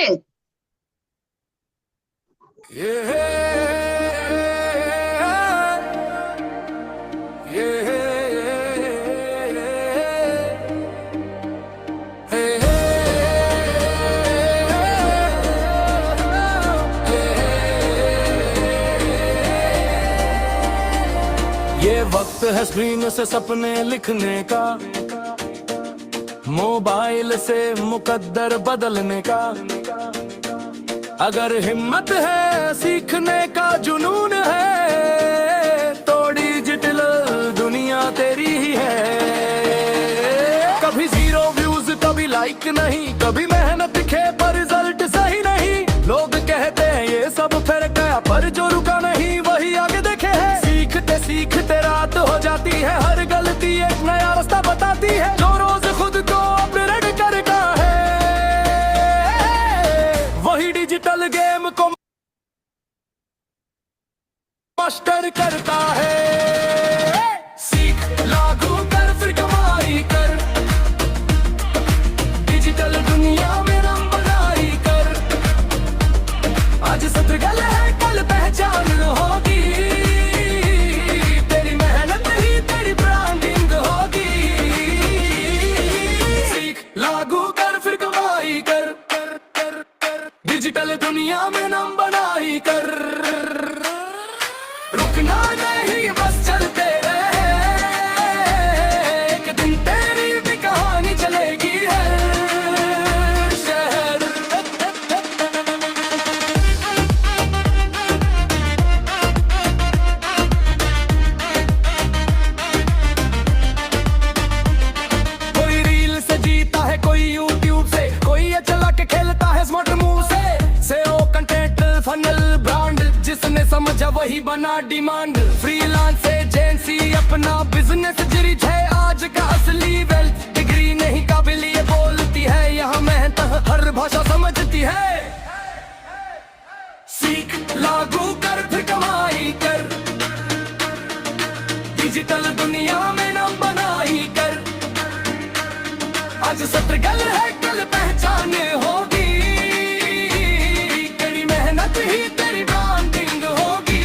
है। ये वक्त है स्क्रीन से सपने लिखने का, मोबाइल से मुकद्दर बदलने का। अगर हिम्मत है सीखने का जुनून है, तो डिजिटल दुनिया तेरी ही है। कभी जीरो व्यूज कभी लाइक नहीं, कभी मेहनत खे पर रिजल्ट सही नहीं। लोग कहते हैं ये सब फिर गया, पर जो रुका नहीं वही आगे देखे है। सीखते सीखते रात हो जाती है, हर गलती एक नया रास्ता बताती है। जो रोज खुद को अपग्रेड करता है, वही डिजिटल गेम को मास्टर करता है। सीख लागू कर फिर कमाई कर, डिजिटल दुनिया में नाम बनाई कर। आज सत्र गल है कल पहचान होगी, तेरी मेहनत ही तेरी ब्रांडिंग होगी। सीख लागू कर फिर कमाई कर, डिजिटल दुनिया में नाम बनाई कर। रुकना नहीं बस चलते रहे, एक दिन तेरी भी कहानी चलेगी हर शहर। कोई रील से जीता है, कोई यूट्यूब से, कोई ये चला के खेलता है स्मार्ट मूव से। सेओ कंटेंट फनल ब्रांड, जिसने समझा वही बना डिमांड। फ्रीलांस एजेंसी अपना बिजनेस जरिज है आज का असली वेल्थ। डिग्री नहीं काबिल ये बोलती है, यहाँ मेहनत हर भाषा समझती है। सीख लागू कर फिर कमाई कर, डिजिटल दुनिया में नाम बनाई कर। आज सत्र गल है कल पहचान होगी, तेरी मेहनत ही तेरी ब्रांडिंग होगी।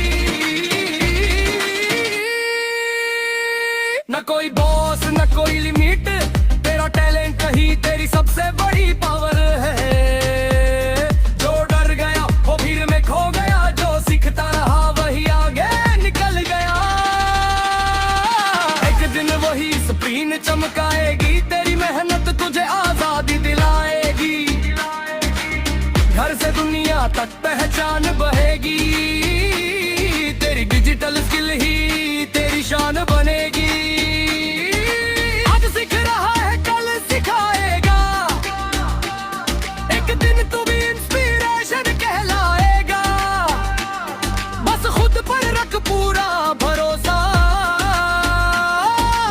न कोई बॉस न कोई लिमिट, तेरा टैलेंट ही तेरी सबसे बड़ी पावर है। जो डर गया वो भीड़ में खो गया, जो सीखता रहा वही आगे निकल गया। एक दिन वही स्क्रीन चमकाएगी, तेरी मेहनत तुझे आजादी दिलाएगी। घर से दुनिया तक पहचान बहेगी, तेरी डिजिटल स्किल ही तेरी शान बनेगी। आज सीख रहा है कल सिखाएगा, एक दिन तू भी इंस्पिरेशन कहलाएगा। बस खुद पर रख पूरा भरोसा,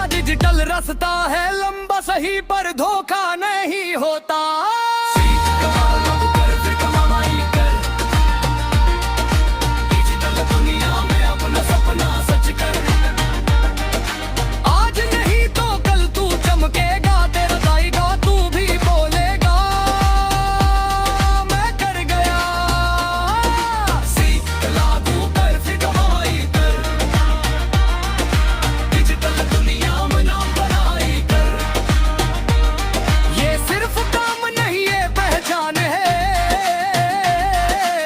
डिजिटल रास्ता है लंबा सही पर धोखा नहीं होता। आज नहीं तो कल तू चमकेगा, तेरा जाएगा तू भी बोलेगा मैं कर गया। सीख लागू कर फिर कमाई कर, डिजिटल दुनिया में नाम बनाई कर। ये सिर्फ काम नहीं ये पहचान है,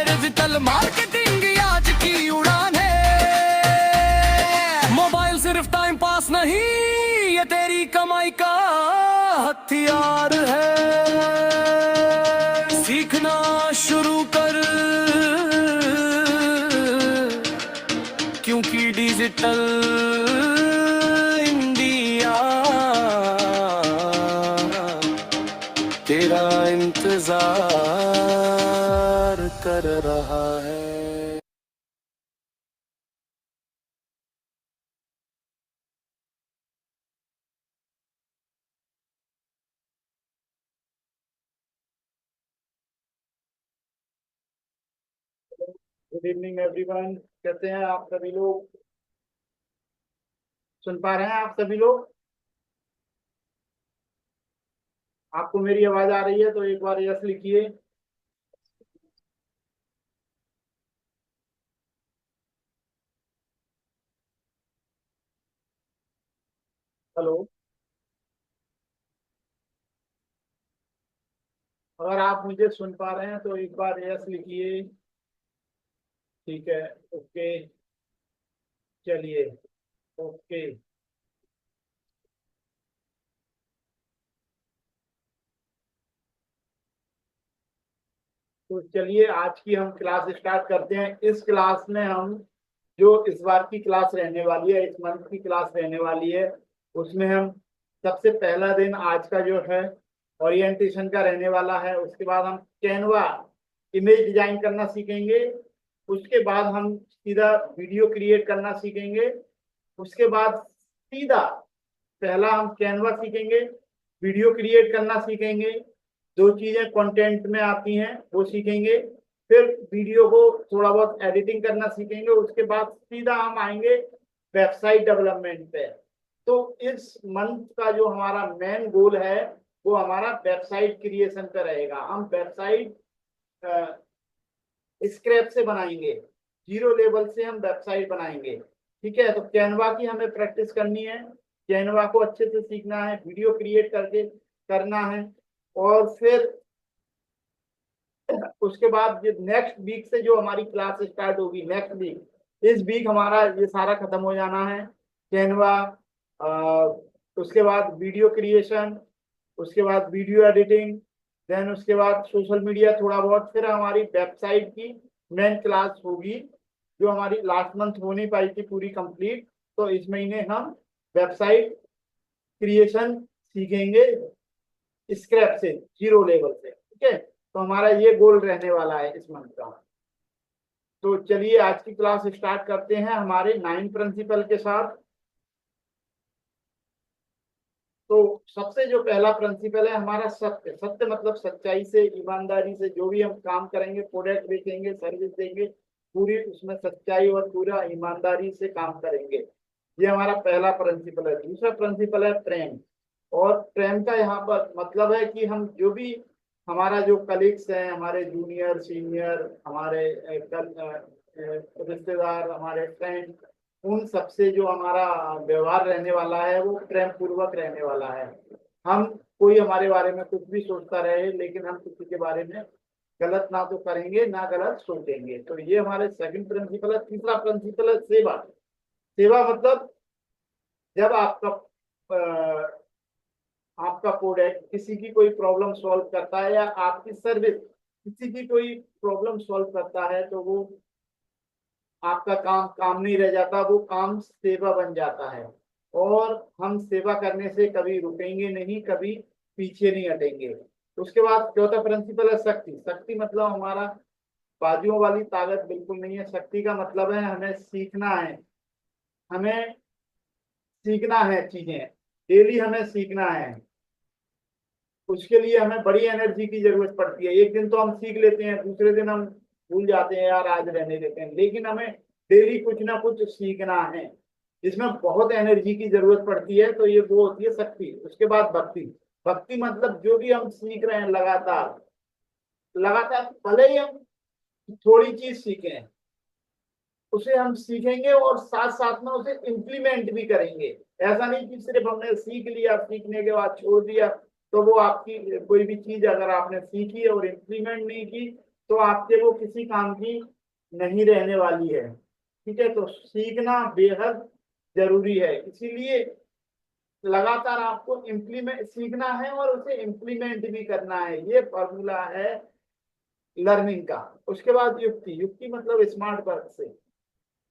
डिजिटल मार्केटिंग आज की उड़ान है। मोबाइल सिर्फ टाइम पास नहीं, ये तेरी कमाई का हथियार है। सीखना शुरू कर, क्योंकि डिजिटल इंडिया तेरा इंतजार कर रहा है। गुड इवनिंग एवरीवन, कैसे हैं आप सभी लोग? सुन पा रहे हैं आप सभी लोग? आपको मेरी आवाज आ रही है तो एक बार यस लिखिए। हेलो। अगर आप मुझे सुन पा रहे हैं तो एक बार यस लिखिए। ठीक है। ओके। चलिए। ओके। तो चलिए आज की हम क्लास स्टार्ट करते हैं। इस क्लास में हम जो इस बार की क्लास रहने वाली है, इस मंथ की क्लास रहने वाली है, उसमें हम सबसे पहला दिन आज का जो है ओरिएंटेशन का रहने वाला है। उसके बाद हम कैनवा इमेज डिजाइन करना सीखेंगे। उसके बाद हम सीधा वीडियो क्रिएट करना सीखेंगे। उसके बाद सीधा पहला हम कैनवा सीखेंगे, वीडियो क्रिएट करना सीखेंगे। दो चीजें कंटेंट में आती हैं वो सीखेंगे। फिर वीडियो को थोड़ा बहुत एडिटिंग करना सीखेंगे। उसके बाद सीधा हम आएंगे वेबसाइट डेवलपमेंट पे। तो इस मंथ का जो हमारा मेन गोल है वो हमारा वेबसाइट क्रिएशन पे रहेगा। हम वेबसाइट स्क्रैच से बनाएंगे, जीरो लेवल से हम वेबसाइट बनाएंगे। ठीक है। तो कैनवा की हमें प्रैक्टिस करनी है, कैनवा को अच्छे से सीखना है, वीडियो क्रिएट करके करना है। और फिर उसके बाद नेक्स्ट वीक से जो हमारी क्लास स्टार्ट होगी, नेक्स्ट वीक, इस वीक हमारा ये सारा खत्म हो जाना है। कैनवा, उसके बाद वीडियो क्रिएशन, उसके बाद वीडियो एडिटिंग, देन उसके बाद सोशल मीडिया थोड़ा बहुत, फिर हमारी वेबसाइट की मेन क्लास होगी जो हमारी लास्ट मंथ हो नहीं पाई थी पूरी कंप्लीट। तो इस महीने हम वेबसाइट क्रिएशन सीखेंगे स्क्रैप से, जीरो लेवल से। ठीक है। तो हमारा ये गोल रहने वाला है इस मंथ का। तो चलिए आज की क्लास स्टार्ट करते हैं हमारे 9 प्रिंसिपल के साथ। तो सबसे जो पहला प्रिंसिपल है हमारा सत्य। सत्य मतलब सच्चाई से, ईमानदारी से जो भी हम काम करेंगे, प्रोडक्ट बेचेंगे, सर्विस देंगे, पूरी उसमें सच्चाई और पूरा ईमानदारी से काम करेंगे। ये हमारा पहला प्रिंसिपल है। दूसरा प्रिंसिपल है प्रेम। और प्रेम का यहाँ पर मतलब है कि हम जो भी हमारा जो कलीग्स हैं, हमारे जूनियर सीनियर, हमारे रिश्तेदार, हमारे फ्रेंड, उन सबसे जो हमारा व्यवहार रहने वाला है वो प्रेम पूर्वक रहने वाला है। हम कोई हमारे बारे में कुछ भी सोचता रहे लेकिन हम किसी के बारे में गलत ना तो करेंगे ना गलत सोचेंगे। तो ये हमारे सेकंड प्रिंसिपल है। तीसरा प्रिंसिपल है सेवा। सेवा मतलब जब आपका प्रोडक्ट किसी की कोई प्रॉब्लम सॉल्व करता है या आपकी सर्विस किसी की कोई प्रॉब्लम सॉल्व करता है तो वो आपका काम काम नहीं रह जाता, वो काम सेवा बन जाता है। और हम सेवा करने से कभी रुकेंगे नहीं, कभी पीछे नहीं हटेंगे। उसके बाद चौथा प्रिंसिपल है शक्ति। शक्ति मतलब हमारा बाजुओं वाली ताकत बिल्कुल नहीं है। शक्ति का मतलब है हमें सीखना है, हमें सीखना है चीजें, डेली हमें सीखना है। उसके लिए हमें बड़ी एनर्जी की जरूरत पड़ती है। एक दिन तो हम सीख लेते हैं, दूसरे दिन हम भूल जाते हैं, यार आज रहने देते हैं। लेकिन हमें डेली कुछ ना कुछ सीखना है, इसमें बहुत एनर्जी की जरूरत पड़ती है। तो ये वो होती है शक्ति। उसके बाद भक्ति। भक्ति मतलब जो भी हम सीख रहे हैं लगातार लगातार, भले ही हम थोड़ी चीज सीखें, उसे हम सीखेंगे और साथ साथ में उसे इम्प्लीमेंट भी करेंगे। ऐसा नहीं कि सिर्फ हमने सीख लिया, सीखने के बाद छोड़ दिया। तो वो आपकी कोई भी चीज अगर आपने सीखी और इम्प्लीमेंट नहीं की तो आपके वो किसी काम की नहीं रहने वाली है। ठीक है। तो सीखना बेहद जरूरी है, इसीलिए लगातार आपको इम्प्लीमेंट सीखना है और उसे इम्प्लीमेंट भी करना है। ये फॉर्मूला है लर्निंग का। उसके बाद युक्ति। युक्ति मतलब स्मार्ट वर्क से,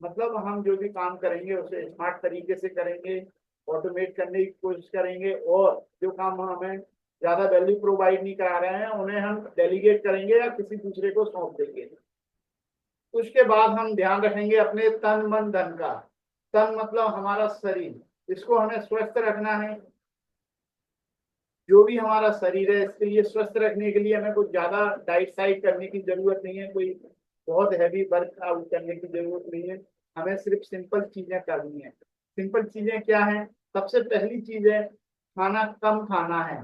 मतलब हम जो भी काम करेंगे उसे स्मार्ट तरीके से करेंगे, ऑटोमेट करने की कोशिश करेंगे। और जो काम हमें ज्यादा वैल्यू प्रोवाइड नहीं करा रहे हैं उन्हें हम डेलीगेट करेंगे या किसी दूसरे को सौंप देंगे। उसके बाद हम ध्यान रखेंगे अपने तन मन धन का। तन मतलब हमारा शरीर, इसको हमें स्वस्थ रखना है। जो भी हमारा शरीर है इसके लिए स्वस्थ रखने के लिए हमें कुछ ज्यादा डाइट साइट करने की जरूरत नहीं है, कोई बहुत हैवी वर्कआउट करने की जरूरत नहीं है। हमें सिर्फ सिंपल चीजें करनी है। सिंपल चीजें क्या है? सबसे पहली चीज है खाना कम खाना है।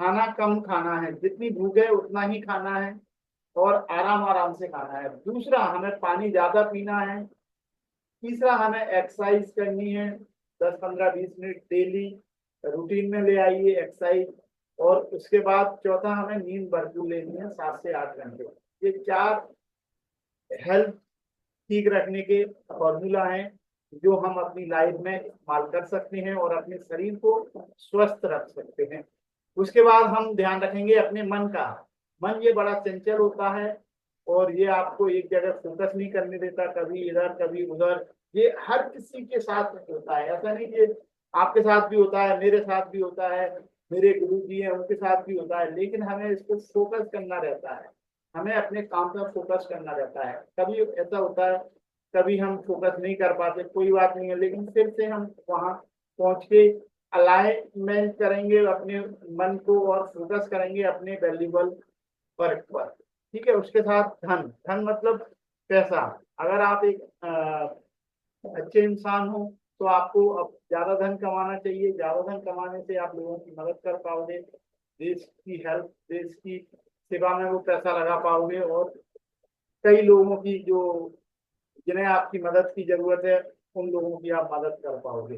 खाना कम खाना है, जितनी भूख है उतना ही खाना है और आराम आराम से खाना है। दूसरा, हमें पानी ज्यादा पीना है। तीसरा, हमें एक्सरसाइज करनी है। 10-15-20 मिनट डेली रूटीन में ले आइए एक्सरसाइज। और उसके बाद चौथा, हमें नींद भरपूर लेनी है 7 से 8 घंटे। ये 4 हेल्थ ठीक रखने के फॉर्मूला हैं जो हम अपनी लाइफ में इस्तेमाल कर सकते हैं और अपने शरीर को स्वस्थ रख सकते हैं। उसके बाद हम ध्यान रखेंगे अपने मन का। मन ये बड़ा चंचल होता है और ये आपको एक जगह फोकस नहीं करने देता, कभी इधर कभी उधर। ये हर किसी के साथ होता है, ऐसा नहीं कि आपके साथ भी होता है, मेरे साथ भी होता है, मेरे गुरु जी हैं उनके साथ भी होता है। लेकिन हमें इसको फोकस करना रहता है, हमें अपने काम पर फोकस करना रहता है। कभी ऐसा होता है, कभी हम फोकस नहीं कर पाते, कोई बात नहीं है, लेकिन फिर से हम वहां पहुंच के अलाइनमेंट करेंगे अपने मन को और फोकस करेंगे अपने वैल्यूबल वर्क पर। ठीक है। उसके साथ धन, धन मतलब पैसा। अगर आप एक अच्छे इंसान हो तो आपको अब ज्यादा धन कमाना चाहिए। ज्यादा धन कमाने से आप लोगों की मदद कर पाओगे, देश की हेल्प, देश की सेवा में वो पैसा लगा पाओगे और कई लोगों की जो जिन्हें आपकी मदद की जरूरत है उन लोगों की आप मदद कर पाओगे।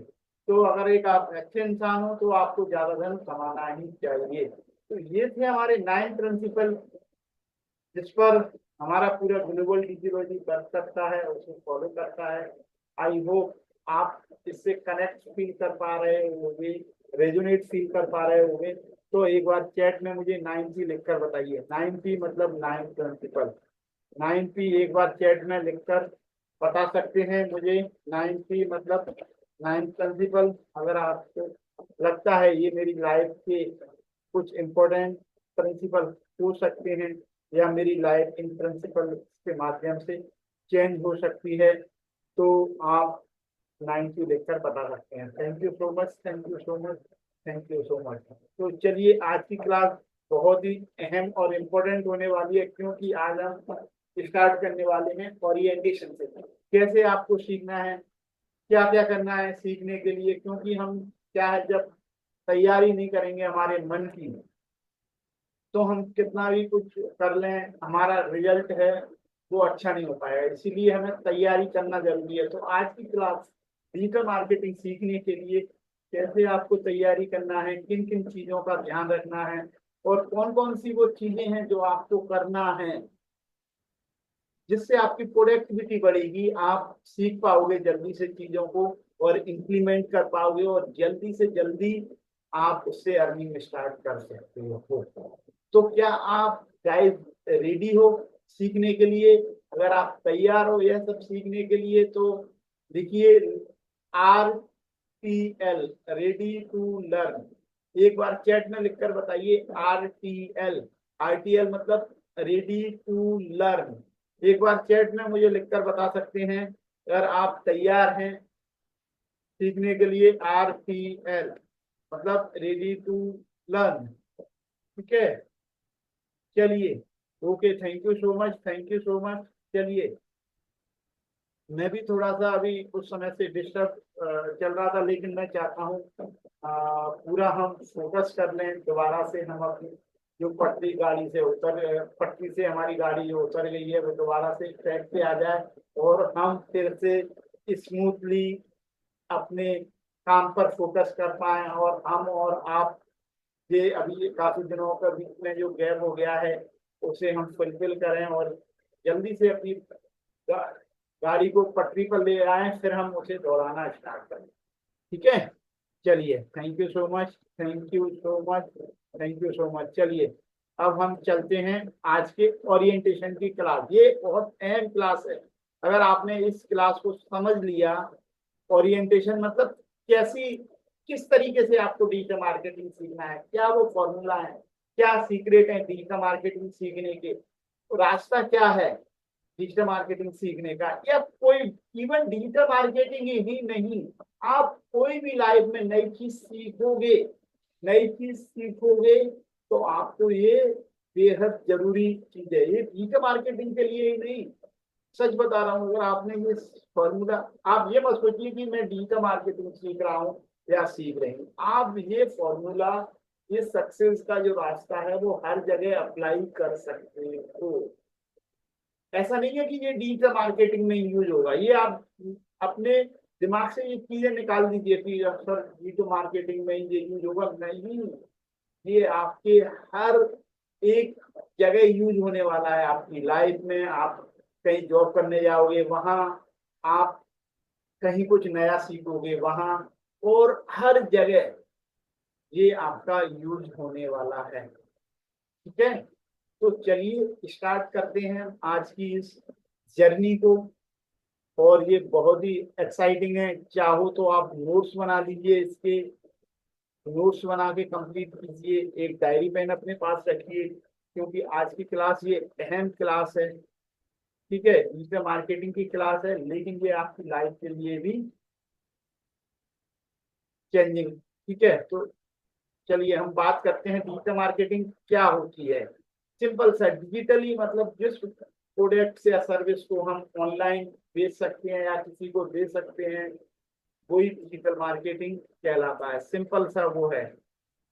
तो अगर एक आप अच्छे इंसान हो तो आपको ज्यादा धन कमाना ही चाहिए। तो ये थे हमारे 9 प्रिंसिपल जिस पर हमारा पूरा ग्लोबल डिजिटोलॉजी बन सकता है, उसे फॉलो करता है। आई होप आप इससे कनेक्ट फील कर पा रहे होंगे, रेजोनेट फील कर पा रहे होंगे। तो एक बार चैट में मुझे 9P लिखकर बताइए। 9P मतलब 9 प्रिंसिपल। 9P एक बार चैट में लिखकर बता सकते हैं मुझे। 9P मतलब 9 प्रिंसिपल। अगर आपको लगता है ये मेरी लाइफ के कुछ इम्पोर्टेंट प्रिंसिपल हो सकते हैं या मेरी लाइफ इन प्रिंसिपल के माध्यम से चेंज हो सकती है, तो आप 9P लिखकर बता सकते हैं। Thank you so much, thank you so much, thank you so much. तो चलिए, आज की क्लास बहुत ही अहम और इम्पोर्टेंट होने वाली है, क्योंकि आज हम स्टार्ट करने वाले हैं ओरिएंटेशन से। कैसे आपको सीखना है, क्या क्या करना है सीखने के लिए। क्योंकि हम क्या है, जब तैयारी नहीं करेंगे हमारे मन की, तो हम कितना भी कुछ कर लें, हमारा रिजल्ट है वो अच्छा नहीं हो पाएगा। इसीलिए हमें तैयारी करना जरूरी है। तो आज की क्लास डिजिटल मार्केटिंग सीखने के लिए कैसे आपको तैयारी करना है, किन किन चीजों का ध्यान रखना है और कौन कौन सी वो चीजें हैं जो आपको करना है जिससे आपकी प्रोडक्टिविटी बढ़ेगी, आप सीख पाओगे जल्दी से चीजों को और इम्प्लीमेंट कर पाओगे और जल्दी से जल्दी आप उससे अर्निंग स्टार्ट कर सकते हो। तो क्या आप गाइस रेडी हो सीखने के लिए? अगर आप तैयार हो यह सब सीखने के लिए तो लिखिए RTL, रेडी टू लर्न। एक बार चैट में लिखकर बताइए RTL। RTL मतलब रेडी टू लर्न। एक बार चैट में मुझे लिखकर बता सकते हैं अगर आप तैयार हैं सीखने के लिए। RTL मतलब रेडी टू लर्न। ठीक है, चलिए, okay, thank you so much, thank you so much. चलिए, मैं भी थोड़ा सा अभी कुछ समय से डिस्टर्ब चल रहा था, लेकिन मैं चाहता हूँ पूरा हम फोकस कर लें। दोबारा से हम अपनी जो पटरी से हमारी गाड़ी जो उतर गई है वो दोबारा से ट्रैक पे आ जाए और हम फिर से स्मूथली अपने काम पर फोकस कर पाए और हम और आप ये अभी काफी दिनों का बीच में जो गैप हो गया है उसे हम फुलफिल करें और जल्दी से अपनी गाड़ी को पटरी पर ले आए, फिर हम उसे दौड़ाना स्टार्ट करें। ठीक है, चलिए, thank you so much, thank you so much, thank you so much. चलिए, अब हम चलते हैं आज के ओरिएंटेशन की क्लास। ये बहुत अहम क्लास है। अगर आपने इस क्लास को समझ लिया, ओरिएंटेशन मतलब कैसी किस तरीके से आपको डिजिटल मार्केटिंग सीखना है, क्या वो फॉर्मूला है, क्या सीक्रेट है डिजिटल मार्केटिंग सीखने के, रास्ता क्या है डिजिटल मार्केटिंग सीखने का, या कोई इवन डिजिटल मार्केटिंग ही नहीं, आप कोई भी लाइफ में नई चीज सीखोगे, नई चीज सीखोगे तो आपको ये बेहद जरूरी चीज है। ये डिजिटल मार्केटिंग के लिए ही नहीं, सच बता रहा हूँ। अगर आपने ये फॉर्मूला, आप ये मत सोचिए कि मैं डिजिटल मार्केटिंग सीख रहा हूँ या सीख रही हूँ, आप ये फॉर्मूला, ये सक्सेस का जो रास्ता है वो हर जगह अप्लाई कर सकते हो। ऐसा नहीं है कि ये डिजिटल मार्केटिंग में यूज होगा, ये आप अपने दिमाग से ये चीजें निकाल दीजिए कि सर डिजिटल मार्केटिंग में ये यूज होगा, नहीं। ये आपके हर एक जगह यूज होने वाला है आपकी लाइफ में। आप कहीं जॉब करने जाओगे वहां, आप कहीं कुछ नया सीखोगे वहां, और हर जगह ये आपका यूज होने वाला है। ठीक है, तो चलिए स्टार्ट करते हैं आज की इस जर्नी को। और ये बहुत ही एक्साइटिंग है। चाहो तो आप नोट्स बना लीजिए, इसके नोट्स बना के कंप्लीट कीजिए। एक डायरी पेन अपने पास रखिए, क्योंकि आज की क्लास ये अहम क्लास है। ठीक है, डिजिटल मार्केटिंग की क्लास है, लेकिन ये आपकी लाइफ के लिए भी चेंजिंग। ठीक है, तो चलिए हम बात करते हैं डिजिटल मार्केटिंग क्या होती है। सिंपल सा, डिजिटली मतलब जिस प्रोडक्ट या सर्विस को हम ऑनलाइन बेच सकते हैं या किसी को दे सकते हैं, वही डिजिटल मार्केटिंग कहलाता है। सिंपल सा वो है।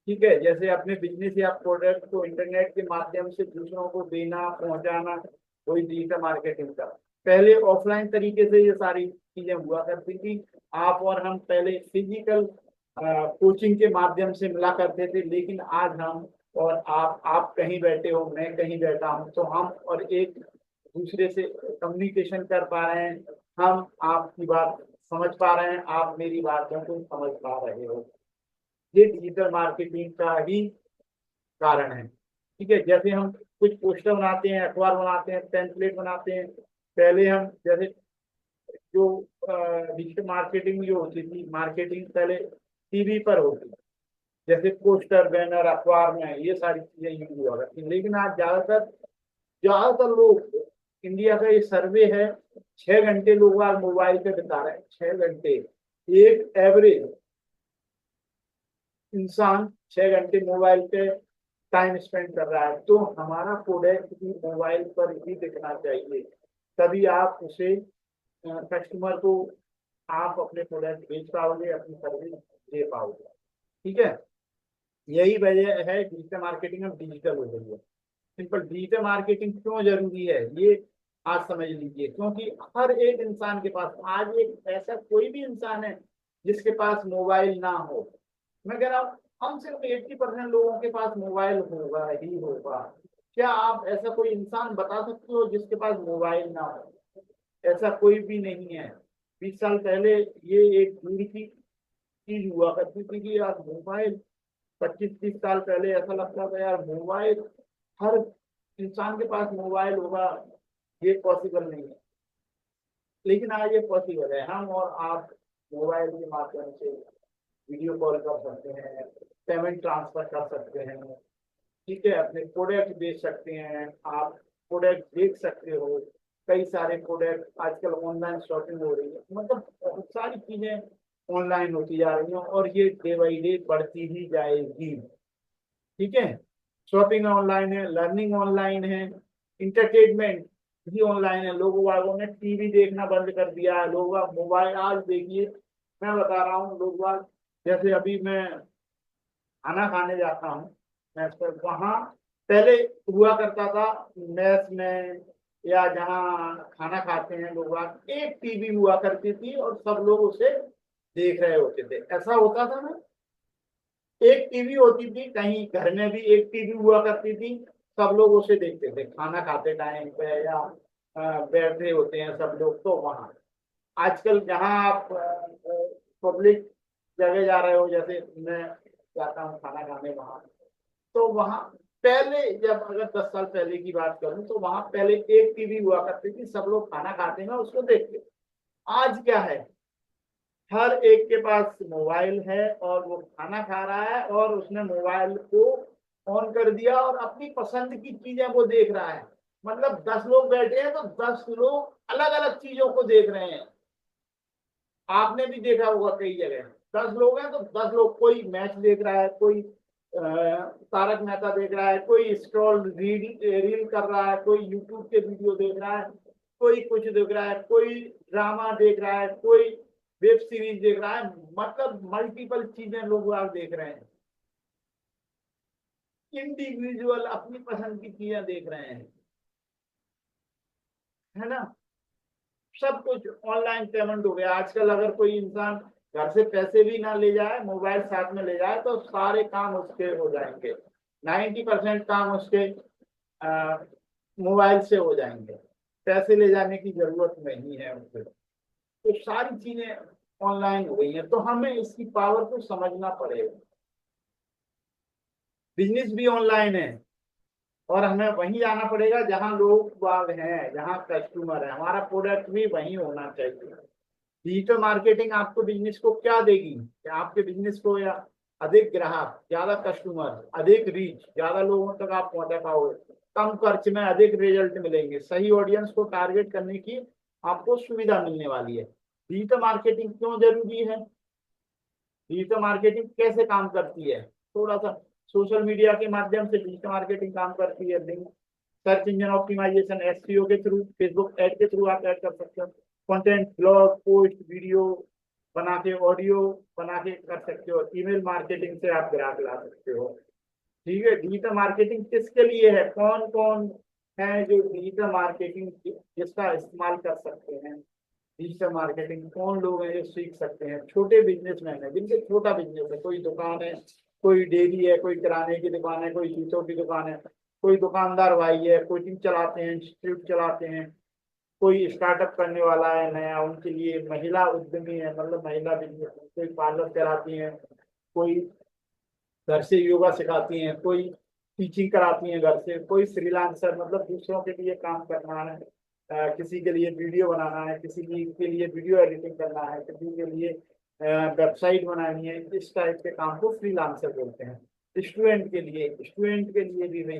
ठीक है, जैसे अपने बिजनेस या प्रोडक्ट को इंटरनेट के माध्यम से दूसरों को देना, पहुंचाना, वही डिजिटल मार्केटिंग का। पहले ऑफलाइन तरीके से ये सारी चीजें हुआ करती थी। आप और हम पहले फिजिकल कोचिंग के माध्यम से मिला करते थे, लेकिन आज हम और आप कहीं बैठे हो, मैं कहीं बैठा हूँ, तो हम और एक दूसरे से कम्युनिकेशन कर पा रहे हैं। हम आपकी बात समझ पा रहे हैं, आप मेरी बातों को समझ पा रहे हो। ये डिजिटल मार्केटिंग का ही कारण है। ठीक है, जैसे हम कुछ पोस्टर बनाते हैं, अखबार बनाते हैं, टेम्पलेट बनाते हैं। पहले हम जैसे जो डिजिटल मार्केटिंग जो होती थी, मार्केटिंग पहले टीवी पर होती, जैसे पोस्टर, बैनर, अखबार में ये सारी चीजें यूज हुआ करती हैं। लेकिन आज ज्यादातर ज्यादातर लोग, इंडिया का ये सर्वे है, 6 घंटे लोग आज मोबाइल पे बिता रहे हैं। 6 घंटे एक एवरेज इंसान 6 घंटे मोबाइल पे टाइम स्पेंड कर रहा है। तो हमारा प्रोडक्ट भी मोबाइल पर ही दिखना चाहिए, तभी आप उसे कस्टमर को आप अपने प्रोडक्ट बेच पाओगे, अपनी सर्विस दे पाओगे। ठीक है, यही वजह है डिजिटल मार्केटिंग अब डिजिटल हो गई है। सिंपल, डिजिटल मार्केटिंग क्यों जरूरी है ये आज समझ लीजिए। क्योंकि हर एक इंसान के पास आज, एक ऐसा कोई भी इंसान है जिसके पास मोबाइल ना हो। मैं कह रहा हूँ हम सिर्फ 80% लोगों के पास मोबाइल होगा ही होगा। क्या आप ऐसा कोई इंसान बता सकते हो जिसके पास मोबाइल ना हो? ऐसा कोई भी नहीं है। 20 साल पहले ये एक दूर की चीज हुआ करती थी कि यार मोबाइल, 25-30 साल पहले ऐसा लगता था यार मोबाइल, हर इंसान के पास मोबाइल होगा, ये पॉसिबल नहीं है। लेकिन आज ये पॉसिबल है। हम और आप मोबाइल के माध्यम से वीडियो कॉल कर सकते हैं, पेमेंट ट्रांसफर कर सकते हैं। ठीक है, अपने प्रोडक्ट बेच सकते हैं, आप प्रोडक्ट देख सकते हो। कई सारे प्रोडक्ट आजकल ऑनलाइन शॉपिंग हो रही है, मतलब बहुत सारी चीजें ऑनलाइन होती जा रही हैं, और ये डे बाई डे बढ़ती ही जाएगी। ठीक है, शॉपिंग ऑनलाइन है, लर्निंग ऑनलाइन है, इंटरटेनमेंट भी ऑनलाइन है। लोगों वालों ने टीवी देखना बंद कर दिया है, लोग मोबाइल। आज देखिए, मैं बता रहा हूँ, लोग जैसे अभी मैं खाना खाने जाता हूँ मैस पर, वहाँ पहले हुआ करता था मैस में या जहाँ खाना खाते हैं लोग, एक टीवी हुआ करती थी और सब लोग उसे देख रहे होते थे। ऐसा होता था ना, एक टीवी होती थी, कहीं घर में भी एक टीवी हुआ करती थी, सब लोग उसे देखते थे खाना खाते टाइम पे, या बैठे होते हैं सब लोग तो वहाँ। आजकल जहाँ आप पब्लिक जगह जा रहे हो, जैसे मैं जाता हूँ खाना खाने वहाँ, तो वहाँ पहले, जब अगर 10 साल पहले की बात करूँ, तो वहाँ पहले एक टीवी हुआ करती थी, सब लोग खाना खाते हैं उसको देखते। आज क्या है, हर एक के पास मोबाइल है और वो खाना खा रहा है और उसने मोबाइल को ऑन कर दिया और अपनी पसंद की चीजें वो देख रहा है। मतलब 10 लोग बैठे हैं तो 10 लोग अलग अलग चीजों को देख रहे हैं। आपने भी देखा होगा कई जगह, 10 लोग हैं तो 10 लोग, कोई मैच देख रहा है, कोई तारक मेहता देख रहा है, कोई स्क्रॉल रील कर रहा है, कोई यूट्यूब के वीडियो देख रहा है, कोई कुछ देख रहा है, कोई ड्रामा देख रहा है, कोई वेब सीरीज देख रहा है। मतलब मल्टीपल चीजें लोग आज देख रहे हैं, इंडिविजुअल अपनी पसंद की चीजें देख रहे हैं, है ना। सब कुछ ऑनलाइन पेमेंट हो गया आजकल। अगर कोई इंसान घर से पैसे भी ना ले जाए, मोबाइल साथ में ले जाए, तो सारे काम उसके हो जाएंगे। 90% काम उसके मोबाइल से हो जाएंगे। पैसे ले जाने की जरूरत नहीं है उसे। तो सारी चीजें ऑनलाइन हो गई हैं, तो हमें इसकी पावर को समझना पड़ेगा। बिजनेस भी ऑनलाइन है, और हमें वहीं जाना पड़ेगा जहां लोग बाग हैं, जहां कस्टमर है। हमारा प्रोडक्ट भी वहीं होना चाहिए। डिजिटल मार्केटिंग आपको बिजनेस को क्या देगी कि आपके बिजनेस को या अधिक ग्राहक, ज्यादा कस्टमर, अधिक रीच, ज्यादा लोगों तक आप पहुंचा पाओगे, कम खर्च में अधिक रिजल्ट मिलेंगे, सही ऑडियंस को टारगेट करने की आपको सुविधा मिलने वाली है। डिजिटल मार्केटिंग क्यों जरूरी है, डिजिटल मार्केटिंग कैसे काम करती है, थोड़ा सा सोशल मीडिया के माध्यम से डिजिटल मार्केटिंग काम करती है। सर्च इंजन ऑप्टिमाइजेशन, एसईओ के थ्रू, फेसबुक एड के थ्रू आप ऐड कर सकते हो। कंटेंट, ब्लॉग पोस्ट, वीडियो बना के, ऑडियो बना के कर सकते हो। ईमेल मार्केटिंग से आप ग्राहक ला सकते हो। ठीक है, डिजिटल मार्केटिंग किसके लिए है, कौन कौन है जो डिजिटल मार्केटिंग जिसका इस्तेमाल कर सकते हैं। डिजिटल मार्केटिंग कौन लोग हैं जो सीख सकते हैं, छोटे बिजनेसमैन है जिनके छोटा बिजनेस है, कोई दुकान है, कोई डेयरी है, कोई किराने की दुकान है, कोई जूतों की दुकान है, कोई दुकानदार भाई है, कोचिंग चलाते हैं, इंस्टीट्यूट चलाते हैं, कोई स्टार्टअप करने वाला है नया, उनके लिए महिला उद्यमी है, मतलब महिला बिजनेस, कोई पार्लर चलाती है, कोई घर से योगा सिखाती हैं, कोई टीचिंग कराती हैं घर से, कोई फ्रीलांसर मतलब दूसरों के लिए काम करना है, किसी के लिए वीडियो बनाना है, किसी के लिए वीडियो एडिटिंग करना है, किसी के लिए वेबसाइट बनानी है। इस टाइप के काम को फ्रीलांसर बोलते हैं। स्टूडेंट के लिए भी भाई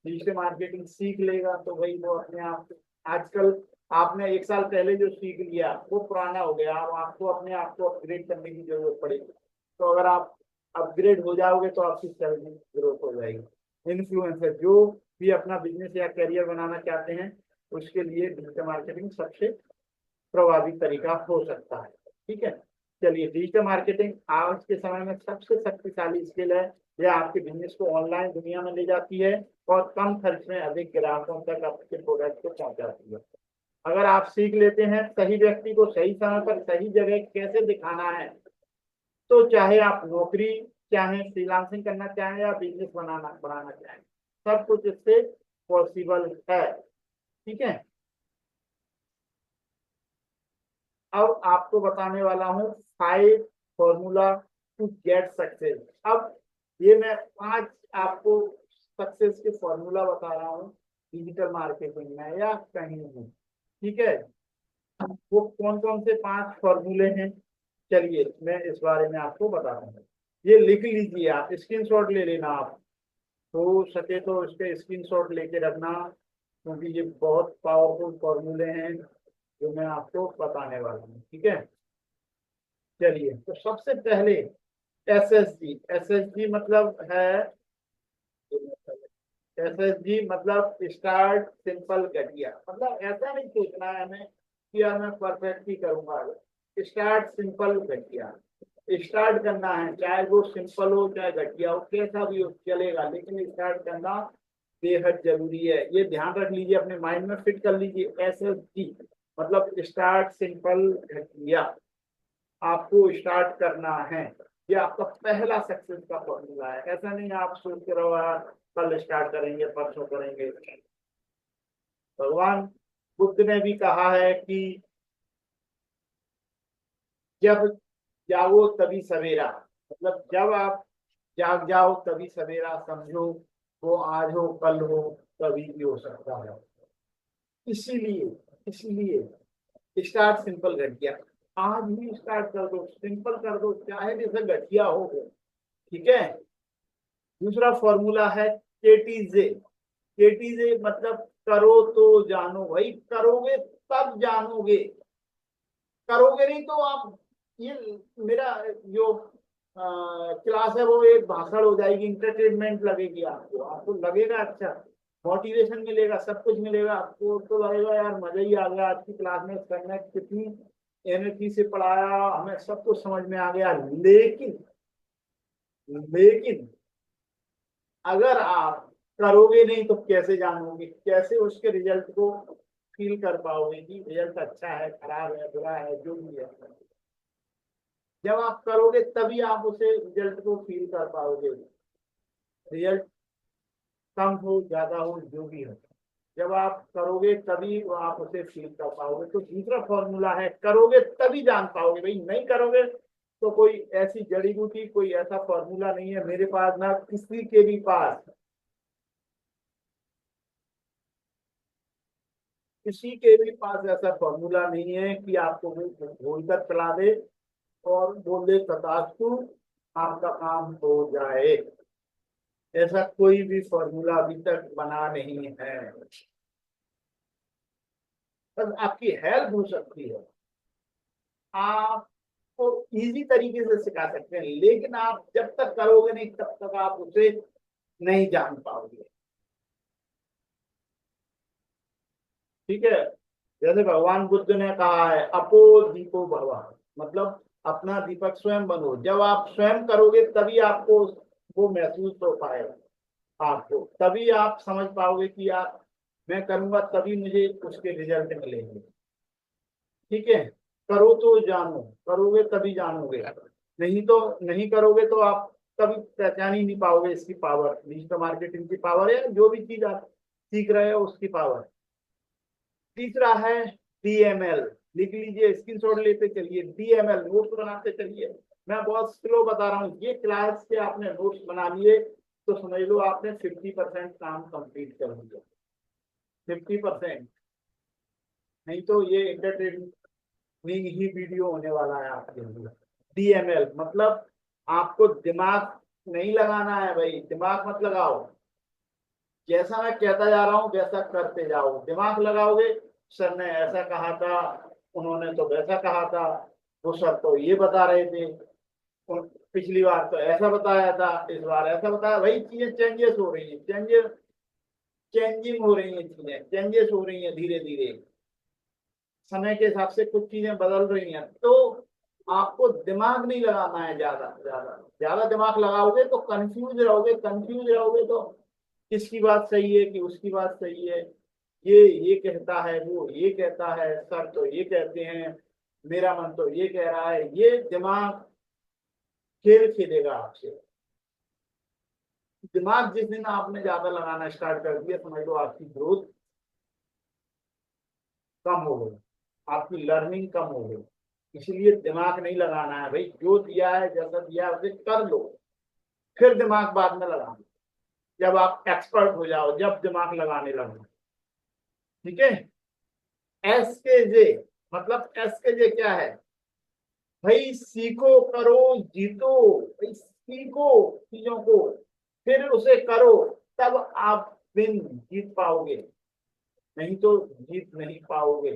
डिजिटल मार्केटिंग सीख लेगा तो भाई वो अपने आप, आजकल आपने एक साल पहले जो सीख लिया वो पुराना हो गया, अब आपको अपने आप को अपग्रेड करने की जरूरत पड़ेगी। तो अगर आप अपग्रेड हो जाओगे तो आपकी सैलरी ग्रोथ हो जाएगी। इन्फ्लुएंसर जो भी अपना बिजनेस या करियर बनाना चाहते हैं उसके लिए डिजिटल मार्केटिंग सबसे प्रभावी तरीका हो सकता है। ठीक है, चलिए, डिजिटल मार्केटिंग आज के समय में सबसे शक्तिशाली स्किल है। यह आपके बिजनेस को ऑनलाइन दुनिया में ले जाती है और कम खर्च में अधिक ग्राहकों तक आपके प्रोडक्ट को पहुंचाती है। अगर आप सीख लेते हैं सही व्यक्ति को सही समय पर सही जगह कैसे दिखाना है, तो चाहे आप नौकरी, चाहे फ्रीलांसिंग करना चाहें या बिजनेस बनाना बढ़ाना चाहें, सब कुछ इससे पॉसिबल है। ठीक है, अब आपको बताने वाला हूँ 5 फॉर्मूला टू गेट सक्सेस। अब ये मैं 5 आपको सक्सेस के फॉर्मूला बता रहा हूँ डिजिटल मार्केटिंग में या कहीं भी। ठीक है, वो कौन कौन से 5 फॉर्मूले हैं, चलिए मैं इस बारे में आपको बताता हूँ। ये लिख लीजिए, आप स्क्रीनशॉट ले लेना, आप हो सके तो इसके स्क्रीनशॉट लेके रखना, क्योंकि ये बहुत पावरफुल फॉर्मूले हैं जो मैं आपको बताने वाला हूँ। ठीक है, चलिए, तो सबसे पहले एसएसजी। एसएसजी मतलब है, एसएसजी मतलब स्टार्ट सिंपल घटिया। मतलब ऐसा नहीं सोचना है हमें कि यार मैं परफेक्ट ही करूंगा, स्टार्ट सिंपल घटिया। स्टार्ट करना है, चाहे वो सिंपल हो चाहे घटिया हो, कैसा भी हो चलेगा, लेकिन स्टार्ट करना बेहद जरूरी है। ये ध्यान रख लीजिए, अपने माइंड में फिट कर लीजिए। एसएसजी मतलब स्टार्ट सिंपल घटिया, आपको स्टार्ट करना है। ये आपका पहला सक्सेस का फॉर्मूला है। ऐसा नहीं आप सोचते रहो यार कल स्टार्ट करेंगे, परसों करेंगे। भगवान बुद्ध ने भी कहा है कि जब जागो तभी सवेरा, मतलब जब आप जाग जाओ तभी सवेरा, समझो वो आज हो कल हो कभी भी हो सकता है। इसीलिए स्टार्ट सिंपल घटिया, आज ही स्टार्ट कर दो, सिंपल कर दो, चाहे जैसे घटिया हो। ठीक है, दूसरा फॉर्मूला है केटीजे। केटीजे मतलब करो तो जानो, भाई करोगे तब जानोगे, करोगे नहीं तो आप, ये मेरा जो क्लास है वो एक भाषण हो जाएगी, इंटरटेनमेंट लगेगी आपको, आपको लगेगा अच्छा, मोटिवेशन मिलेगा, सब कुछ मिलेगा, आपको तो लगेगा यार मजा ही आ गया आज की क्लास में, सर ने कितनी एनर्जी से पढ़ाया, हमें सब कुछ समझ में आ गया। लेकिन लेकिन अगर आप करोगे नहीं तो कैसे जानोगे, कैसे उसके रिजल्ट को फील कर पाओगे कि रिजल्ट अच्छा है, खराब है, बुरा है, जो भी है। जब आप करोगे तभी आप उसे रिजल्ट को फील कर पाओगे। रिजल्ट कम हो, ज्यादा हो, जो भी हो, जब आप करोगे तभी वो आप उसे फील कर पाओगे। तो दूसरा फॉर्मूला है, करोगे तभी जान पाओगे। भाई नहीं करोगे तो कोई ऐसी जड़ी बूटी, कोई ऐसा फॉर्मूला नहीं है मेरे पास, ना किसी के भी पास, किसी के भी पास ऐसा फॉर्मूला नहीं है कि आपको वो घोल कर पिला दे और बोले तथास्तु आपका काम हो जाए। ऐसा कोई भी फॉर्मूला अभी तक बना नहीं है। बस आपकी हेल्प हो सकती है, आपको इजी तरीके से सिखा सकते हैं, लेकिन आप जब तक करोगे नहीं तब तक आप उसे नहीं जान पाओगे। ठीक है। जैसे भगवान बुद्ध ने कहा है, अपो दीपो भव, मतलब अपना दीपक स्वयं बनो। जब आप स्वयं करोगे तभी आपको वो महसूस हो पाएगा। आपको तभी आप समझ पाओगे कि यार मैं करूंगा तभी मुझे उसके रिजल्ट मिलेंगे। ठीक है। करो तो जानो, करोगे तभी जानोगे, नहीं तो नहीं करोगे तो आप कभी पहचान ही नहीं पाओगे इसकी पावर, डिजिटल मार्केटिंग की पावर है, जो भी चीज आप सीख रहे हो उसकी पावर। तीसरा है डीएमएल। लिख लीजिए, स्क्रीनशॉट लेते चलिए, डीएमएल नोट्स बनाते चलिए। मैं बहुत स्लो बता रहा हूँ, ये क्लास के आपने नोट्स बना लिए तो समझ लो आपने 50% काम कंप्लीट कर दिया। 50%। नहीं तो ये एंटरटेनमेंट ही वीडियो होने वाला है आपके लिए। डीएमएल मतलब आपको दिमाग नहीं लगाना है भाई, दिमाग मत लगाओ। जैसा मैं कहता जा रहा हूँ वैसा करते जाओ। दिमाग लगाओगे, सर ने ऐसा कहा था, उन्होंने तो वैसा कहा था, वो सर तो ये बता रहे थे, पिछली बार तो ऐसा बताया था, इस बार ऐसा बताया। वही चीजें चेंजेस हो रही है, चेंजिंग हो रही है, चीजें चेंजेस हो रही है धीरे धीरे, समय के हिसाब से कुछ चीजें बदल रही हैं। तो आपको दिमाग नहीं लगाना है, ज्यादा ज्यादा ज्यादा दिमाग लगाओगे तो कंफ्यूज रहोगे, कंफ्यूज रहोगे तो किसकी बात सही है कि उसकी बात सही है, ये कहता है, वो ये कहता है, सर तो ये कहते हैं, मेरा मन तो ये कह रहा है, ये दिमाग खेल खेलेगा आपसे। दिमाग जिस दिन आपने ज्यादा लगाना स्टार्ट कर दिया, समझ लो आपकी ग्रोथ कम हो गई, आपकी लर्निंग कम हो गई। इसलिए दिमाग नहीं लगाना है भाई, जो दिया है जैसा दिया है उसे कर लो, फिर दिमाग बाद में लगाना, जब आप एक्सपर्ट हो जाओ, जब दिमाग लगाने लगो। ठीक है। एस के जे, मतलब एस के जे क्या है भाई? सीखो, करो, जीतो। भाई सीखो चीजों को, फिर उसे करो, तब आप विन जीत पाओगे, नहीं तो जीत नहीं पाओगे।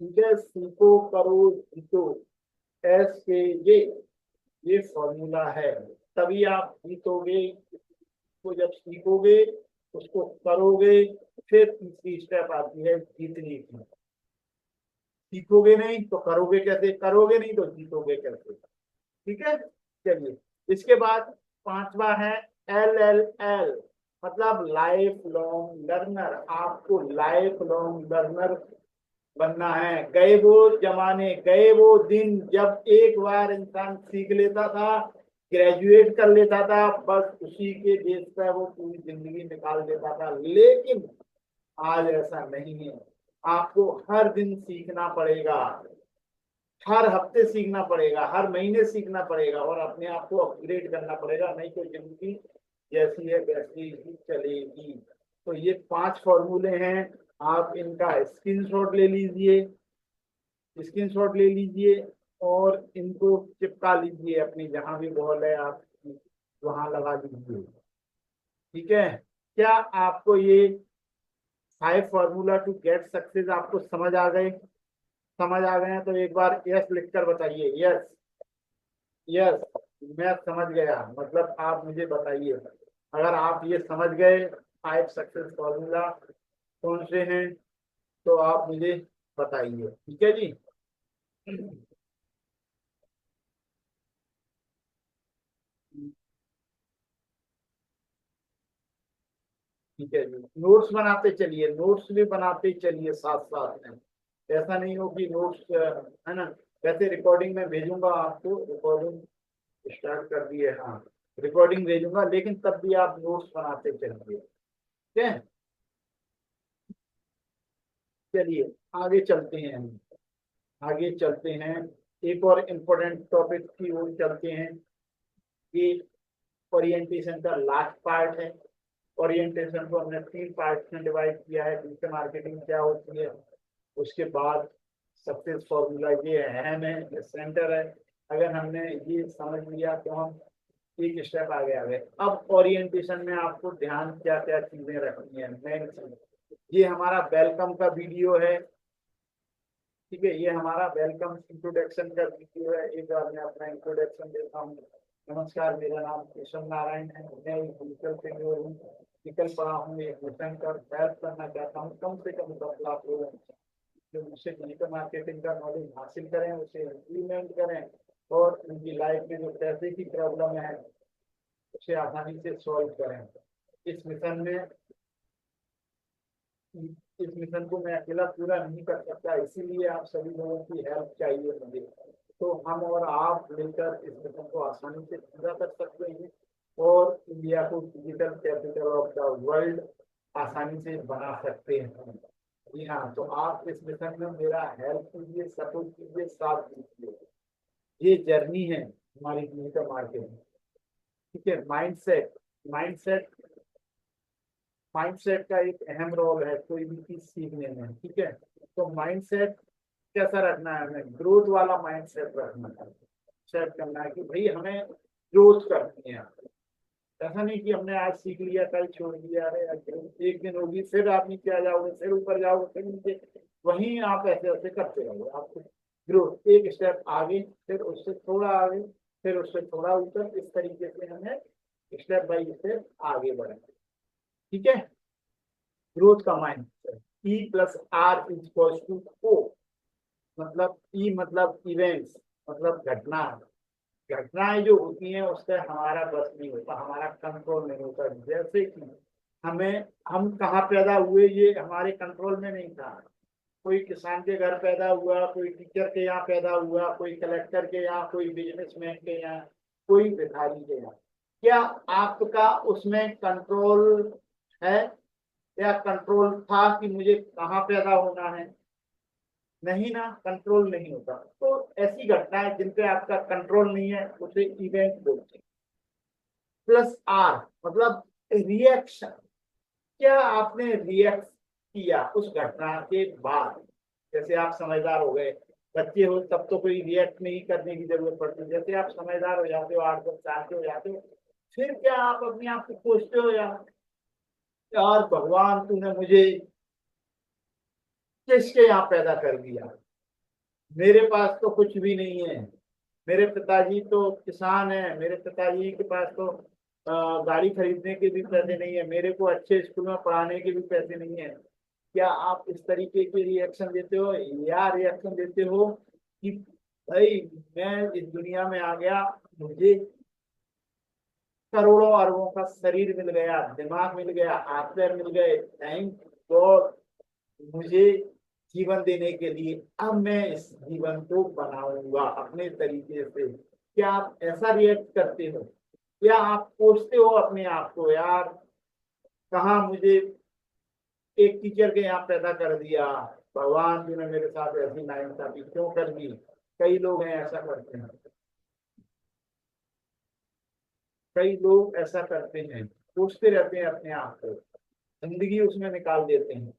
ठीक है। सीखो, करो, जीतो, एस के ये फॉर्मूला है। तभी आप जीतोगे। तो जब सीखोगे, उसको करोगे, फिर तीसरी स्टेप आती है जीतने की। सीखोगे नहीं तो करोगे कैसे, करोगे नहीं तो जीतोगे कैसे? ठीक है। चलिए, इसके बाद पांचवा है एल एल एल, मतलब लाइफ लॉन्ग लर्नर। आपको लाइफ लॉन्ग लर्नर बनना है। गए वो जमाने, गए वो दिन जब एक बार इंसान सीख लेता था, ग्रेजुएट कर लेता था, बस उसी के बेस पर वो पूरी जिंदगी निकाल देता था। लेकिन आज ऐसा नहीं है। आपको हर दिन सीखना पड़ेगा, हर हफ्ते सीखना पड़ेगा, हर महीने सीखना पड़ेगा, और अपने आप को अपग्रेड करना पड़ेगा, नहीं तो जिंदगी जैसी है वैसी ही चलेगी। तो ये 5 फॉर्मूले हैं, आप इनका स्क्रीनशॉट ले लीजिए, स्क्रीनशॉट ले लीजिए और इनको चिपका लीजिए अपनी जहां भी बॉल है आप वहां लगा दीजिए। ठीक है। क्या आपको ये 5 फॉर्मूला टू गेट सक्सेस आपको समझ आ गए? समझ आ गए हैं तो एक बार यस लिखकर बताइए, यस, यस मैं समझ गया, मतलब आप मुझे बताइए अगर आप ये समझ गए 5 सक्सेस फॉर्मूला कौन से हैं, तो आप मुझे बताइए। ठीक है जी। ठीक है जी, नोट्स बनाते चलिए, नोट्स भी बनाते चलिए साथ साथ में। ऐसा नहीं हो कि नोट्स है ना। वैसे रिकॉर्डिंग में भेजूंगा आपको, रिकॉर्डिंग स्टार्ट कर दिए, हाँ रिकॉर्डिंग भेजूंगा, लेकिन तब भी आप नोट्स बनाते चलिए, ठीक है। चलिए आगे चलते हैं हम, आगे चलते हैं, एक और इम्पोर्टेंट टॉपिक की ओर चलते हैं। ये ओरिएंटेशन का लास्ट पार्ट है। ओरिएंटेशन को हमने 3 पार्ट में डिवाइड किया है। डिजिटल मार्केटिंग क्या होती है, उसके बाद सक्सेस फॉर्मूला, ये अहम है, ये सेंटर है। अगर हमने ये समझ लिया तो हम एक स्टेप आगे आ गए। अब ओरिएंटेशन में आपको ध्यान क्या क्या चीजें रखनी है, मेन चीज ये हमारा वेलकम का वीडियो है, ठीक है। ये हमारा वेलकम इंट्रोडक्शन का वीडियो है। एक बार मैं अपना इंट्रोडक्शन देता हूँ। नमस्कार, मेरा नाम केशव नारायण है, मैं एक डिजिटल ट्रेनर हूँ, निकल पड़ा हूँ एक मिशन कर हेल्प करना चाहता हूँ कम से कम 10 लाख लोगों को, जो मुझसे डिजिटल मार्केटिंग का नॉलेज हासिल करें, उसे इम्प्लीमेंट करें और उनकी लाइफ में जो पैसे की प्रॉब्लम है उसे आसानी से सॉल्व करें। इस मिशन में इस मिशन को मैं अकेला पूरा नहीं कर सकता, इसीलिए आप सभी लोगों की हेल्प चाहिए मुझे। तो हम और आप मिलकर इस मिशन को आसानी से पूरा कर सकते हैं और इंडिया को digital capital of the world आसानी से बना सकते हैं। जी हाँ, तो आप इस मिशन में मेरा हेल्प कीजिए, सपोर्ट कीजिए, साथ दीजिए। ये जर्नी है हमारी डिजिटल मार्केटिंग, ठीक है। माइंडसेट, माइंडसेट माइंडसेट का एक अहम रोल है कोई भी चीज सीखने में, ठीक है। तो माइंडसेट कैसा रखना है, हमें ग्रोथ वाला माइंडसेट रखना है, सेट करना है कि भाई हमें ग्रोथ करनी है। ऐसा नहीं कि हमने आज सीख लिया कल छोड़ दिया, अरे एक दिन होगी फिर आप नीचे आ जाओगे, फिर ऊपर जाओगे, फिर नीचे, वहीं आप ऐसे ऐसे करते रहोगे। आपको ग्रोथ एक स्टेप आगे, फिर उससे थोड़ा आगे, फिर उससे थोड़ा ऊपर, इस तरीके से हमें स्टेप बाई स्टेप आगे बढ़ेंगे, ठीक है। ग्रोथ का mind, E plus R is to O, मतलब ई मतलब इवेंट्स, मतलब घटना, घटनाएं जो होती हैं उससे हमारा बस नहीं होता, हमारा कंट्रोल नहीं होता। जैसे कि हमें, हम कहाँ पैदा हुए ये हमारे कंट्रोल में नहीं था। कोई किसान के घर पैदा हुआ, कोई टीचर के यहाँ पैदा हुआ, कोई कलेक्टर के यहाँ, कोई बिजनेसमैन के यहाँ, कोई भिखारी के यहाँ। क्या आपका उसमें कंट्रोल है या कंट्रोल था कि मुझे कहाँ पैदा होना है? नहीं ना, कंट्रोल नहीं होता। तो ऐसी घटनाएं जिन पे आपका कंट्रोल नहीं है उसे इवेंट बोलते हैं। प्लस आर मतलब रिएक्शन, क्या आपने रिएक्ट किया उस घटना के बाद। जैसे आप समझदार हो गए, बच्चे हो तब तो कोई रिएक्ट नहीं करने की जरूरत पड़ती, जैसे आप समझदार हो जाते हो, 8 10 साल के हो जाते हो, फिर क्या आप अपने आप को सोचते हो यार भगवान तूने मुझे किसके यहाँ पैदा कर दिया, मेरे पास तो कुछ भी नहीं है। मेरे पिताजी तो किसान है, मेरे पिताजी के पास तो गाड़ी खरीदने के भी पैसे नहीं है, मेरे को अच्छे स्कूल में पढ़ाने के भी पैसे नहीं है। क्या आप इस तरीके के रिएक्शन देते हो, या रिएक्शन देते हो कि भाई मैं इस दुनिया में आ गया, मुझे करोड़ों अरबों का शरीर मिल गया, दिमाग मिल गया, हाथ पैर मिल गए, थैंक गॉड मुझे जीवन देने के लिए, अब मैं इस जीवन को बनाऊंगा अपने तरीके से। क्या आप ऐसा रिएक्ट करते हो या आप सोचते हो अपने आप को यार कहाँ मुझे एक टीचर के यहाँ पैदा कर दिया, भगवान जी ने मेरे साथ ऐसी नाइंसाफी क्यों कर दी। कई लोग हैं ऐसा करते हैं, कई लोग ऐसा करते हैं, सोचते रहते हैं अपने आप को, जिंदगी उसमें निकाल देते हैं।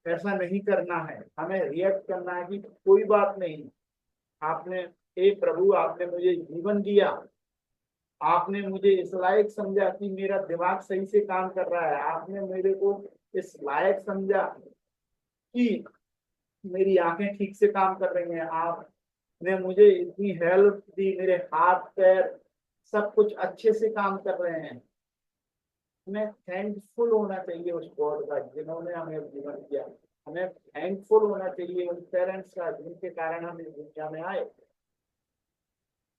ऐसा नहीं करना है, हमें रिएक्ट करना है कि कोई बात नहीं, आपने, हे प्रभु आपने मुझे जीवन दिया, आपने मुझे इस लायक समझा कि मेरा दिमाग सही से काम कर रहा है, आपने मेरे को इस लायक समझा कि मेरी आंखें ठीक से काम कर रही हैं, आपने मुझे इतनी हेल्प दी, मेरे हाथ पैर सब कुछ अच्छे से काम कर रहे हैं। हमें थैंकफुल होना चाहिए उस गॉड का जिन्होंने हमें जीवन दिया। हमें थैंकफुल होना चाहिए उन पेरेंट्स का जिनके कारण हम इस दुनिया में आए।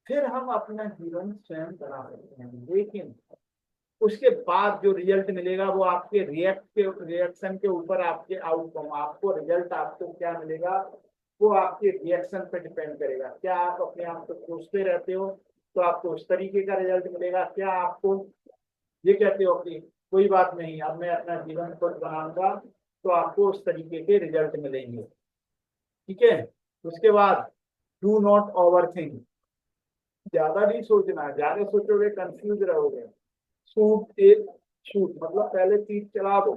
फिर हम अपना जीवन स्वयं बना सकते हैं। लेकिन उसके बाद जो रिजल्ट मिलेगा वो आपके रिएक्शन के ऊपर, आपके आउटकम, आपको रिजल्ट आपको क्या मिलेगा वो आपके रिएक्शन पे डिपेंड करेगा। क्या आप अपने आप को सोचते रहते हो तो आपको उस तरीके का रिजल्ट मिलेगा, क्या आपको ये कहते हो कि कोई बात नहीं अब मैं अपना जीवन खुद बनाऊंगा, तो आपको उस तरीके के रिजल्ट मिलेंगे। ठीक है, उसके बाद डू नॉट ओवर थिंक। ज्यादा नहीं सोचना, ज्यादा सोचोगे कंफ्यूज रहोगे। शूट एक शूट मतलब पहले तीर चला दो,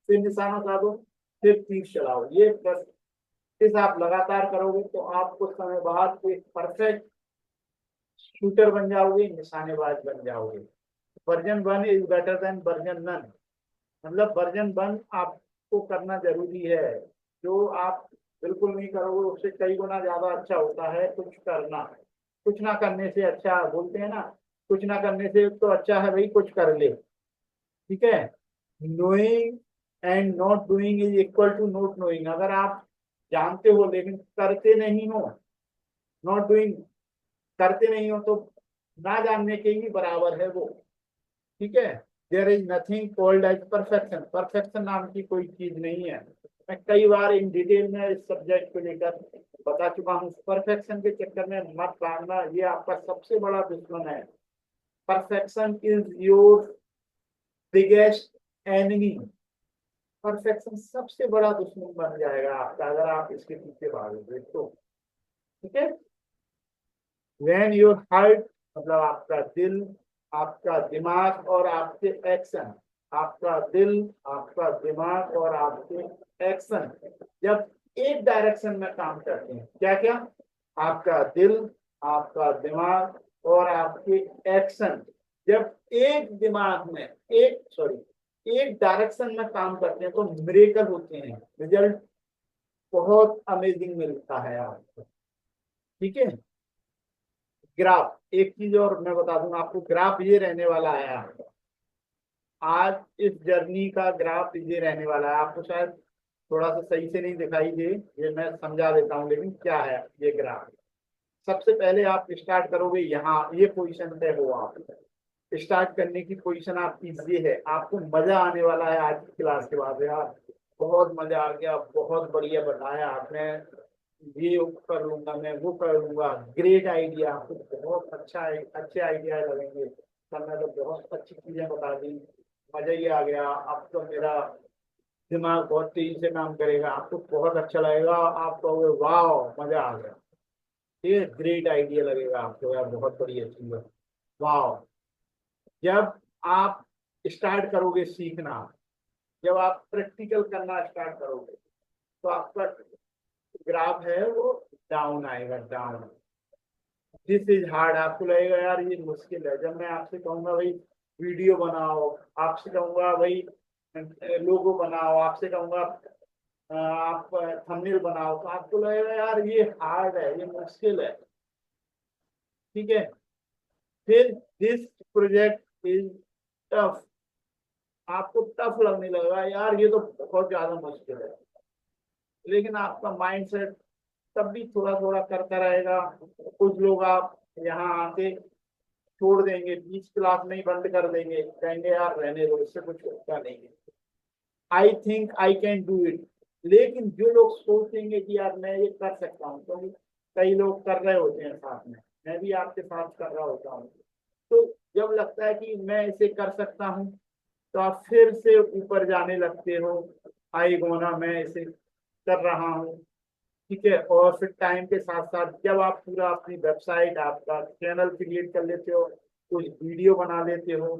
फिर निशाना हटा दो, फिर तीर चलाओ। ये प्रैक्टिस आप लगातार करोगे तो आप कुछ समय बाद एक परफेक्ट शूटर बन जाओगे, निशानेबाज बन जाओगे। Version 1 is better than version 1। मतलब वर्जन 1 आपको करना जरूरी है। जो आप बिल्कुल नहीं करोगे उससे कई गुना ज्यादा अच्छा होता है कुछ करना। कुछ ना करने से अच्छा, बोलते हैं ना, कुछ ना करने से तो अच्छा है भाई कुछ कर ले। ठीक है, knowing and not doing is equal to not knowing. अगर आप जानते हो लेकिन करते नहीं हो, नॉट डूइंग करते नहीं हो, तो ना जानने के ही बराबर है वो। ठीक है, there is nothing called as perfection. Perfection नाम की कोई चीज नहीं है। मैं कई बार इन डिटेल में इस सब्जेक्ट को लेकर बता चुका हूँ। परफेक्शन के चक्कर में मत भागना, ये आपका सबसे बड़ा दुश्मन है। Perfection is your biggest enemy. Perfection सबसे बड़ा दुश्मन बन जाएगा आपका अगर आप इसके पीछे भागोगे तो। ठीक है, व्हेन योर हार्ट मतलब आपका दिल, आपका दिमाग और आपके एक्शन, आपका दिल, आपका दिमाग और आपके एक्शन जब एक डायरेक्शन में काम करते हैं, क्या क्या, आपका दिल, आपका दिमाग और आपके एक्शन जब एक दिमाग में एक डायरेक्शन में काम करते हैं तो मिरेकल होते हैं, रिजल्ट बहुत अमेजिंग मिलता है आपको। ठीक है, ग्राफ एक चीज और मैं बता दूं आपको, ग्राफ ये रहने वाला है आपका। आज इस जर्नी का ग्राफ ये रहने वाला है। आपको शायद थोड़ा सा सही से नहीं दिखाई दे, ये मैं समझा देता हूँ। लेकिन क्या है ये ग्राफ, सबसे पहले आप स्टार्ट करोगे यहाँ, ये पोजीशन पे हो आप। स्टार्ट करने की पोजीशन आपकी ये है। आपको मजा आने वाला है आज की क्लास के बाद यार, बहुत मजा आ गया, बहुत बढ़िया बताया आपने, ये कर लूंगा मैं, वो कर लूंगा। ग्रेट आइडिया, आपको बहुत अच्छे आइडिया लगेंगे। सर ने तो बहुत अच्छी चीजें बता दी, मजा ही आ गया। अब तो मेरा दिमाग बहुत तेजी से काम करेगा, आपको बहुत अच्छा लगेगा। आप कहोगे वाह मजा आ गया, ये ग्रेट आइडिया लगेगा आपको यार, बहुत बढ़िया चीज है, वाह। जब आप स्टार्ट करोगे सीखना, जब आप प्रैक्टिकल करना स्टार्ट करोगे तो आपका ग्राफ है वो डाउन आएगा, डाउन। दिस इज हार्ड, आपको लगेगा यार ये मुश्किल है। जब मैं आपसे कहूंगा भाई वीडियो बनाओ, आपसे कहूंगा भाई लोगो बनाओ, आपसे कहूंगा आप थंबनेल बनाओ, तो आपको लगेगा यार ये हार्ड है, ये मुश्किल है। ठीक है, फिर दिस प्रोजेक्ट इज टफ, आपको टफ लगने लगेगा यार ये तो बहुत ज्यादा मुश्किल है। लेकिन आपका माइंड सेट तब भी थोड़ा थोड़ा करता रहेगा। कुछ लोग आप यहाँ आके छोड़ देंगे, बीच क्लास में ही बंद कर देंगे, कहेंगे यार रहने दो, इससे कुछ होता नहीं है। I think I can do it. लेकिन जो लोग सोचेंगे कि यार मैं ये कर सकता हूँ, क्योंकि कई लोग कर रहे होते हैं साथ में, मैं भी आपके साथ कर रहा होता हूँ, तो जब लगता है कि मैं इसे कर सकता हूँ तो आप फिर से ऊपर जाने लगते हो। आई गोना, मैं इसे कर रहा हूँ। ठीक है, और फिर टाइम के साथ साथ जब आप पूरा अपनी वेबसाइट, आपका चैनल क्रिएट कर लेते हो, कुछ वीडियो बना लेते हो,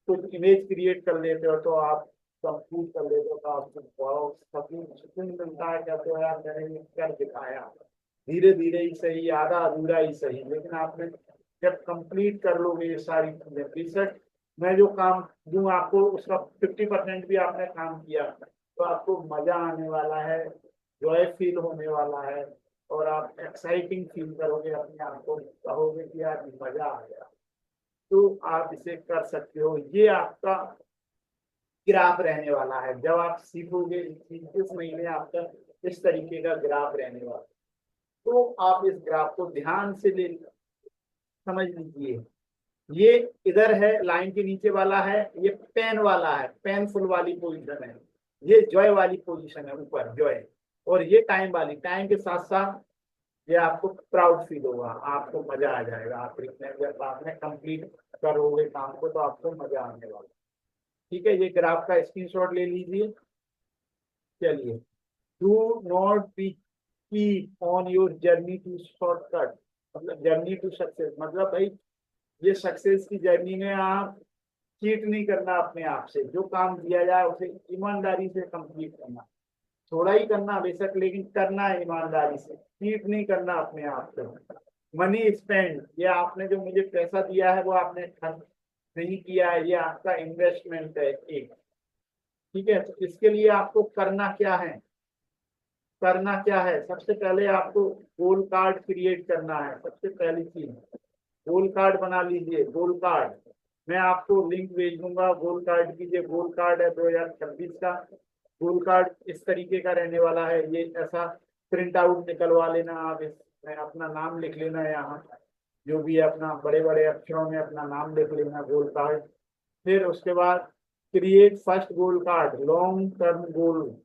कुछ इमेज क्रिएट कर लेते हो, तो आप कंप्लीट कर लेते हो, तो आपको बहुत सुकून मिलता है। कहते हो यार मैंने ये कर दिखाया, धीरे धीरे ही सही, आधा अधूरा ही सही, लेकिन आपने जब कंप्लीट कर लोगे ये सारी चीजें, रिसर्च मैं जो काम दूं आपको उसका 50% भी आपने काम किया, तो आपको मजा आने वाला है, जॉय फील होने वाला है, और आप एक्साइटिंग फील करोगे अपने आप को, कहोगे कि यार मजा आ गया। तो आप इसे कर सकते हो। ये आपका ग्राफ रहने वाला है, जब आप सीखोगे इस महीने आपका इस तरीके का ग्राफ रहने वाला। तो आप इस ग्राफ को ध्यान से ले समझ लीजिए। ये इधर है, लाइन के नीचे वाला है, ये पेन वाला है, पेनफुल वाली पोजीशन है। ये जॉय वाली पोजीशन है, ऊपर जॉय। और ये टाइम वाली, टाइम के साथ साथ ये आपको प्राउड फील होगा, आपको मजा आ जाएगा। आप लिखने जब आपने कंप्लीट करोगे काम को तो आपको मजा आने वाला। ठीक है, ये ग्राफ का स्क्रीनशॉट ले लीजिए। चलिए, do not be keep on your journey to shortcut, मतलब जर्नी टू सक्सेस, मतलब भाई ये सक्सेस की जर्नी में आप चीट नहीं करना अपने आप से। जो काम दिया जाए उसे ईमानदारी से कंप्लीट करना, थोड़ा ही करना बेशक, लेकिन करना है ईमानदारी से। चीट नहीं करना अपने आप से। मनी स्पेंड, ये आपने जो मुझे पैसा दिया है वो आपने खर्च नहीं किया है, ये आपका इन्वेस्टमेंट है एक। ठीक है, तो इसके लिए आपको करना क्या है, करना क्या है, सबसे पहले आपको गोल कार्ड क्रिएट करना है। सबसे पहली चीज गोल कार्ड बना लीजिए। गोल कार्ड मैं आपको लिंक भेज दूंगा गोल कार्ड की। ये गोल कार्ड है 2026 का। गोल कार्ड इस तरीके का रहने वाला है, ये ऐसा प्रिंट आउट निकलवा लेना आप। इसमें अपना नाम लिख लेना है, यहाँ जो भी है अपना बड़े बड़े अक्षरों में अपना नाम लिख लेना, गोल कार्ड। फिर उसके बाद create first goal card, long term goal.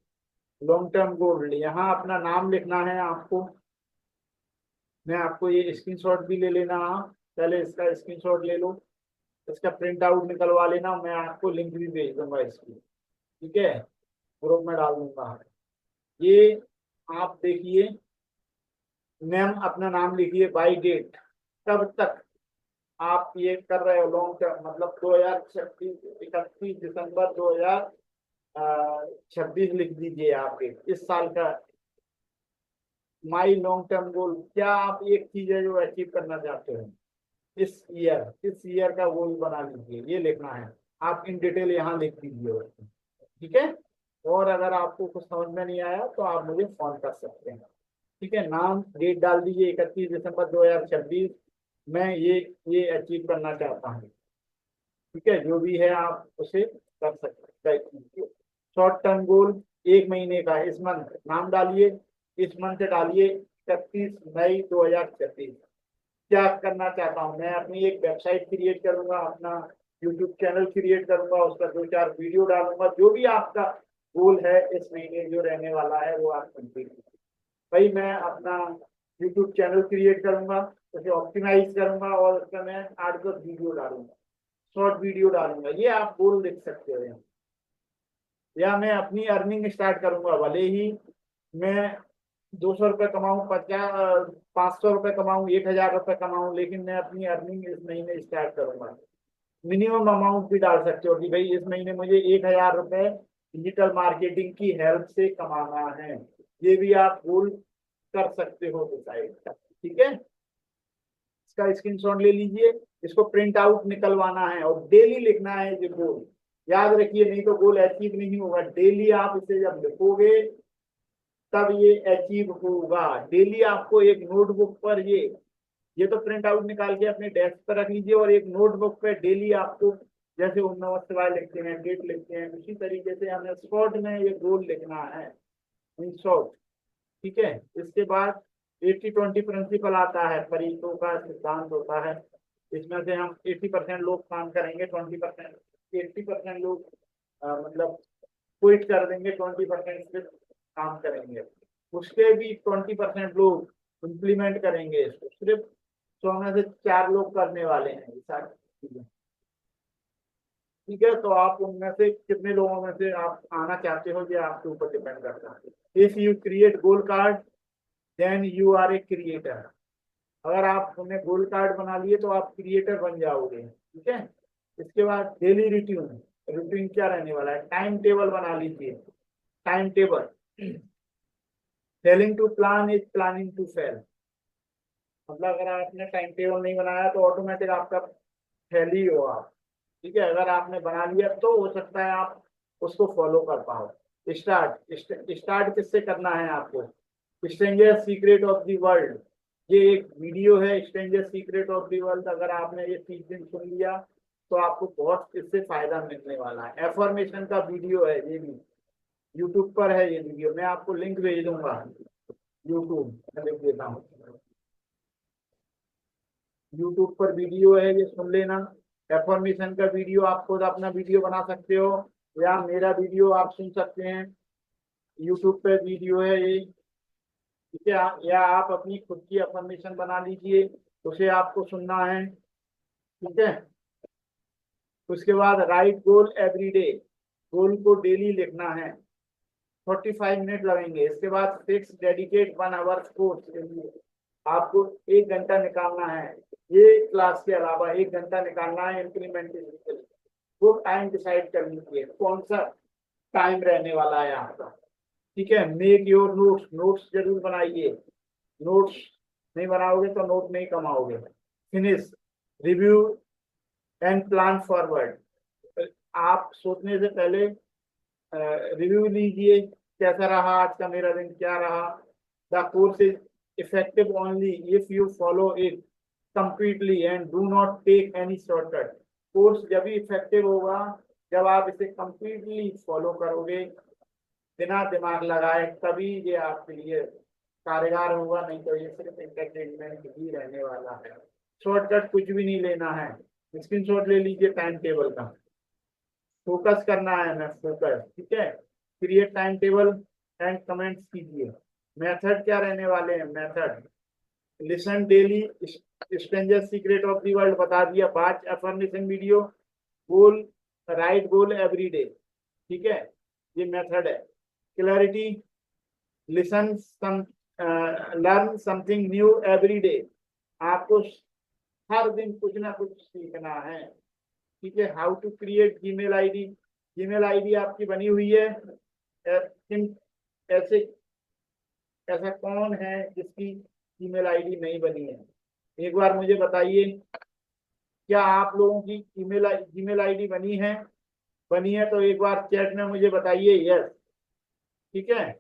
Long term goal यहाँ अपना नाम लिखना है आपको। मैं आपको ये स्क्रीनशॉट भी ले लेना, आप पहले इसका स्क्रीनशॉट ले लो, इसका प्रिंट आउट निकलवा लेना। मैं आपको लिंक भी भेज दूंगा इसकी, ठीक है, ग्रुप में डाल दूंगा। ये आप देखिए, मैम अपना नाम लिखिए, बाई डेट कब तक आप ये कर रहे हो लॉन्ग टर्म, मतलब 2026, 31 दिसंबर 2026 लिख दीजिए आप डेट, इस साल का। माई लॉन्ग टर्म गोल, क्या आप एक चीज है जो अचीव करना चाहते हो इस ईयर का गोल बना लीजिए, ये लिखना है। आप इन डिटेल यहाँ लिख दीजिए, ठीक है। और अगर आपको कुछ समझ में नहीं आया तो आप मुझे फोन कर सकते हैं, ठीक है। नाम डेट डाल दीजिए 31 दिसंबर 2026, मैं ये अचीव करना चाहता हूँ, ठीक है। जो भी है आप उसे कर सकते हैं। शॉर्ट टर्म गोल 1 महीने का, इस मंथ नाम डालिए, इस मंथ डालिए 31 मई 2026। क्या करना चाहता हूँ मैं, अपनी एक वेबसाइट क्रिएट करूंगा, अपना यूट्यूब चैनल क्रिएट करूंगा, उस पर 2-4 वीडियो डालूंगा। जो भी आपका गोल है इस महीने जो रहने वाला है वो आप कंप्लीट कीजिए। भाई मैं अपना यूट्यूब चैनल क्रिएट करूंगा, उसे ऑप्टिमाइज करूंगा और उसका मैं 8-10 वीडियो डालूंगा, शॉर्ट वीडियो डालूंगा। ये आप गोल लिख सकते हो। या मैं अपनी अर्निंग स्टार्ट करूंगा, भले ही मैं 200 रुपये कमाऊं, 500 रुपये कमाऊं, 1000 रुपये कमाऊं, लेकिन मैं अपनी अर्निंग इस महीने स्टार्ट करूंगा। मिनिमम अमाउंट भी डाल सकते हो कि भाई इस महीने मुझे 1000 रुपये डिजिटल मार्केटिंग की हेल्प से कमाना है। ये भी आप गोल कर सकते हो डिसाइड, ठीक है। इसका स्क्रीनशॉट ले लीजिए, इसको प्रिंट आउट निकलवाना है और डेली लिखना है ये गोल। याद रखिए, नहीं तो गोल अचीव नहीं होगा। डेली आप इसे जब लिखोगे तब ये अचीव होगा। डेली आपको एक नोटबुक पर ये तो प्रिंट आउट निकाल के अपने डेस्क पर रख लीजिए, और एक नोटबुक पे डेली आपको, जैसे ओम नमः शिवाय लिखते हैं, डेट लिखते हैं, उसी तरीके से हमें शॉर्ट में ये गोल लिखना है, इन शॉर्ट, ठीक है। इसके बाद 80-20 प्रिंसिपल आता है, परीक्षों का सिद्धांत होता है। इसमें से हम 80% लोग काम करेंगे, 20%, 80% लोग मतलब क्विट कर देंगे, 20% सिर्फ काम करेंगे। उसके भी 20% लोग इम्प्लीमेंट करेंगे इसको, सिर्फ 100 में से 4 लोग करने वाले हैं ये सारी चीजें, ठीक है। तो आप उनमें से कितने लोगों में से आप आना चाहते हो ये आपके ऊपर डिपेंड करता है। If you create goal card then you are a creator. अगर आप उन्हें गोल कार्ड बना लिए तो आप क्रिएटर बन जाओगे, ठीक है। इसके बाद डेली रूटीन, रूटीन क्या रहने वाला है, टाइम टेबल बना लीजिए। Time table, failing to plan is planning to fail. मतलब अगर आपने टाइम टेबल नहीं बनाया तो ऑटोमेटिक आपका फेल ही होगा, ठीक है। अगर आपने बना लिया तो हो सकता है आप उसको फॉलो कर पाओ। स्टार्ट किससे करना है आपको, stranger secret of the world, ये एक वीडियो है, stranger secret of the world. अगर आपने ये 30 दिन सुन लिया तो आपको बहुत इससे फायदा मिलने वाला है। एफर्मेशन का वीडियो है, ये भी यूट्यूब पर है ये वीडियो, मैं आपको लिंक भेज दूंगा, यूट्यूब लिख देता हूँ। यूट्यूब पर वीडियो है, ये सुन लेना। एफर्मेशन का वीडियो आप खुद अपना वीडियो बना सकते हो, या मेरा वीडियो आप सुन सकते हैं। यूट्यूब पे वीडियो है ये, ठीक है। या आप अपनी खुद की एफर्मेशन बना लीजिए, उसे आपको सुनना है, ठीक है। उसके बाद राइट गोल एवरी डे, गोल को डेली लिखना है, 45 मिनट लगेंगे। इसके बाद फिक्स डेडिकेट 1 आवर कोर्स के लिए आपको 1 घंटा निकालना है। ये क्लास के अलावा 1 घंटा निकालना है इम्प्लीमेंटेशन के लिए। वो टाइम डिसाइड कर लीजिए कौन सा टाइम रहने वाला है आपका, ठीक है। मेक योर नोट्स, नोट्स जरूर बनाइए। नोट्स नहीं बनाओगे तो नोट नहीं कमाओगे। Finish review and plan forward, आप सोचने से पहले रिव्यू लीजिए, कैसा रहा आज का मेरा दिन, क्या रहा। The course is effective only if you follow it completely and do not take any shortcut. Course जब भी इफेक्टिव होगा जब आप इसे कंप्लीटली फॉलो करोगे, बिना दिमाग लगाए, तभी ये आपके लिए कारगर होगा, नहीं तो ये सिर्फ एंटरटेनमेंट ही रहने वाला है। शॉर्टकट कुछ भी नहीं लेना है। स्क्रीनशॉट ले लीजिए टाइम टेबल का, फोकस करना है मैं, फोकस, ठीक है। Create time table and comments कीजिए। मेथड क्या रहने वाले हैं, method listen daily, stranger secret of the world बता दिया, 5 affirmation video, goal write goal every day, ठीक है। ये मेथड है। Clarity, listen some, learn something new every day, आपको हर दिन कुछ ना कुछ सीखना है, ठीक है। How to create Gmail ID, Gmail ID आपकी बनी हुई है। ऐसे ऐसा कौन है जिसकी ईमेल आईडी नहीं बनी है, एक बार मुझे बताइए। क्या आप लोगों की ईमेल आईडी बनी है? बनी है तो एक बार चैट में मुझे बताइए यस, ठीक है।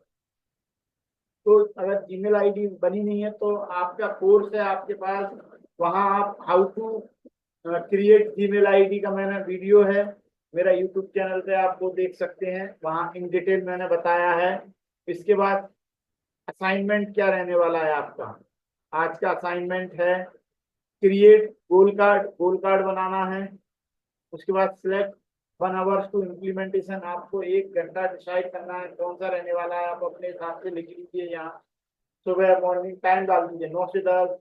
तो अगर जीमेल आईडी बनी नहीं है तो आपका कोर्स है आपके पास, वहां आप how to create Gmail ID का मैंने वीडियो है मेरा यूट्यूब चैनल पे, आप वो देख सकते हैं, वहां इन डिटेल मैंने बताया है। इसके बाद असाइनमेंट क्या रहने वाला है आपका, आज का असाइनमेंट है क्रिएट गोल कार्ड, गोल कार्ड बनाना है। उसके बाद सिलेक्ट 1 आवर टू इम्प्लीमेंटेशन, आपको 1 घंटा डिसाइड करना है कौन सा रहने वाला है, आप अपने हिसाब से लिख लीजिए। यहाँ सुबह मॉर्निंग टाइम डाल दीजिए 9 से 10,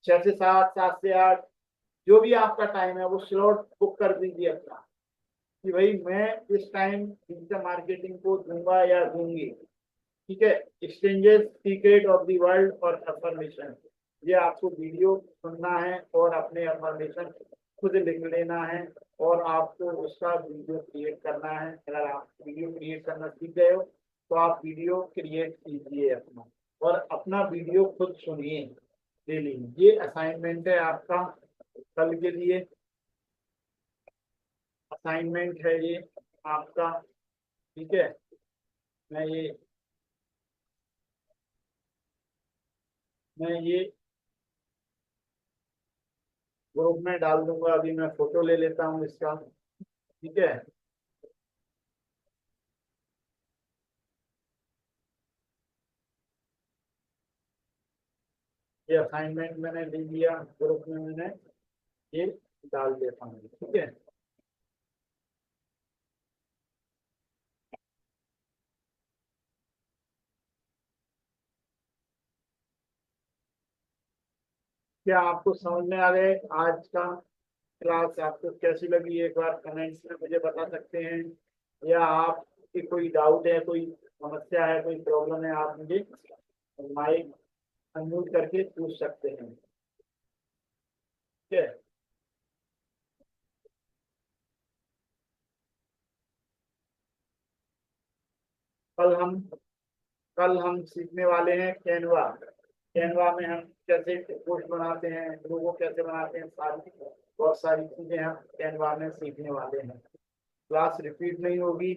6 से 7, 7 से 8, जो भी आपका टाइम है वो स्लॉट बुक कर दीजिए अपना, कि भाई मैं इस टाइम डिजिटल मार्केटिंग को दूंगा या दूंगी, ठीक है। Exchanges secret of the world और अफर्मेशन, ये आपको वीडियो सुनना है और अपने अफर्मेशन खुद लिख लेना है, और आपको उसका वीडियो क्रिएट करना है। अगर आप वीडियो क्रिएट करना सीख गए हो तो आप वीडियो क्रिएट कीजिए अपना, और अपना वीडियो खुद सुनिए डेली। ये असाइनमेंट है आपका कल के लिए, असाइनमेंट है ये आपका, ठीक है। मैं ये ग्रुप में डाल दूंगा, अभी मैं फोटो ले लेता हूँ इसका, ठीक है। ये असाइनमेंट मैंने ले लिया, ग्रुप में मैंने ये डाल देता हूँ, ठीक है। क्या आपको समझ में आ गए आज का क्लास आपको कैसी लगी, एक बार कमेंट्स में मुझे बता सकते हैं, या आपकी कोई डाउट है, कोई समस्या है, कोई प्रॉब्लम है, आप मुझे माइक अनम्यूट करके पूछ सकते हैं, ठीक है। कल हम कल हम सीखने वाले हैं कैनवा। कैनवा में हम कैसे पोस्ट बनाते हैं, लोगो कैसे बनाते हैं, सारी बहुत सारी चीजें हम कैनवा में सीखने वाले हैं। क्लास रिपीट नहीं होगी,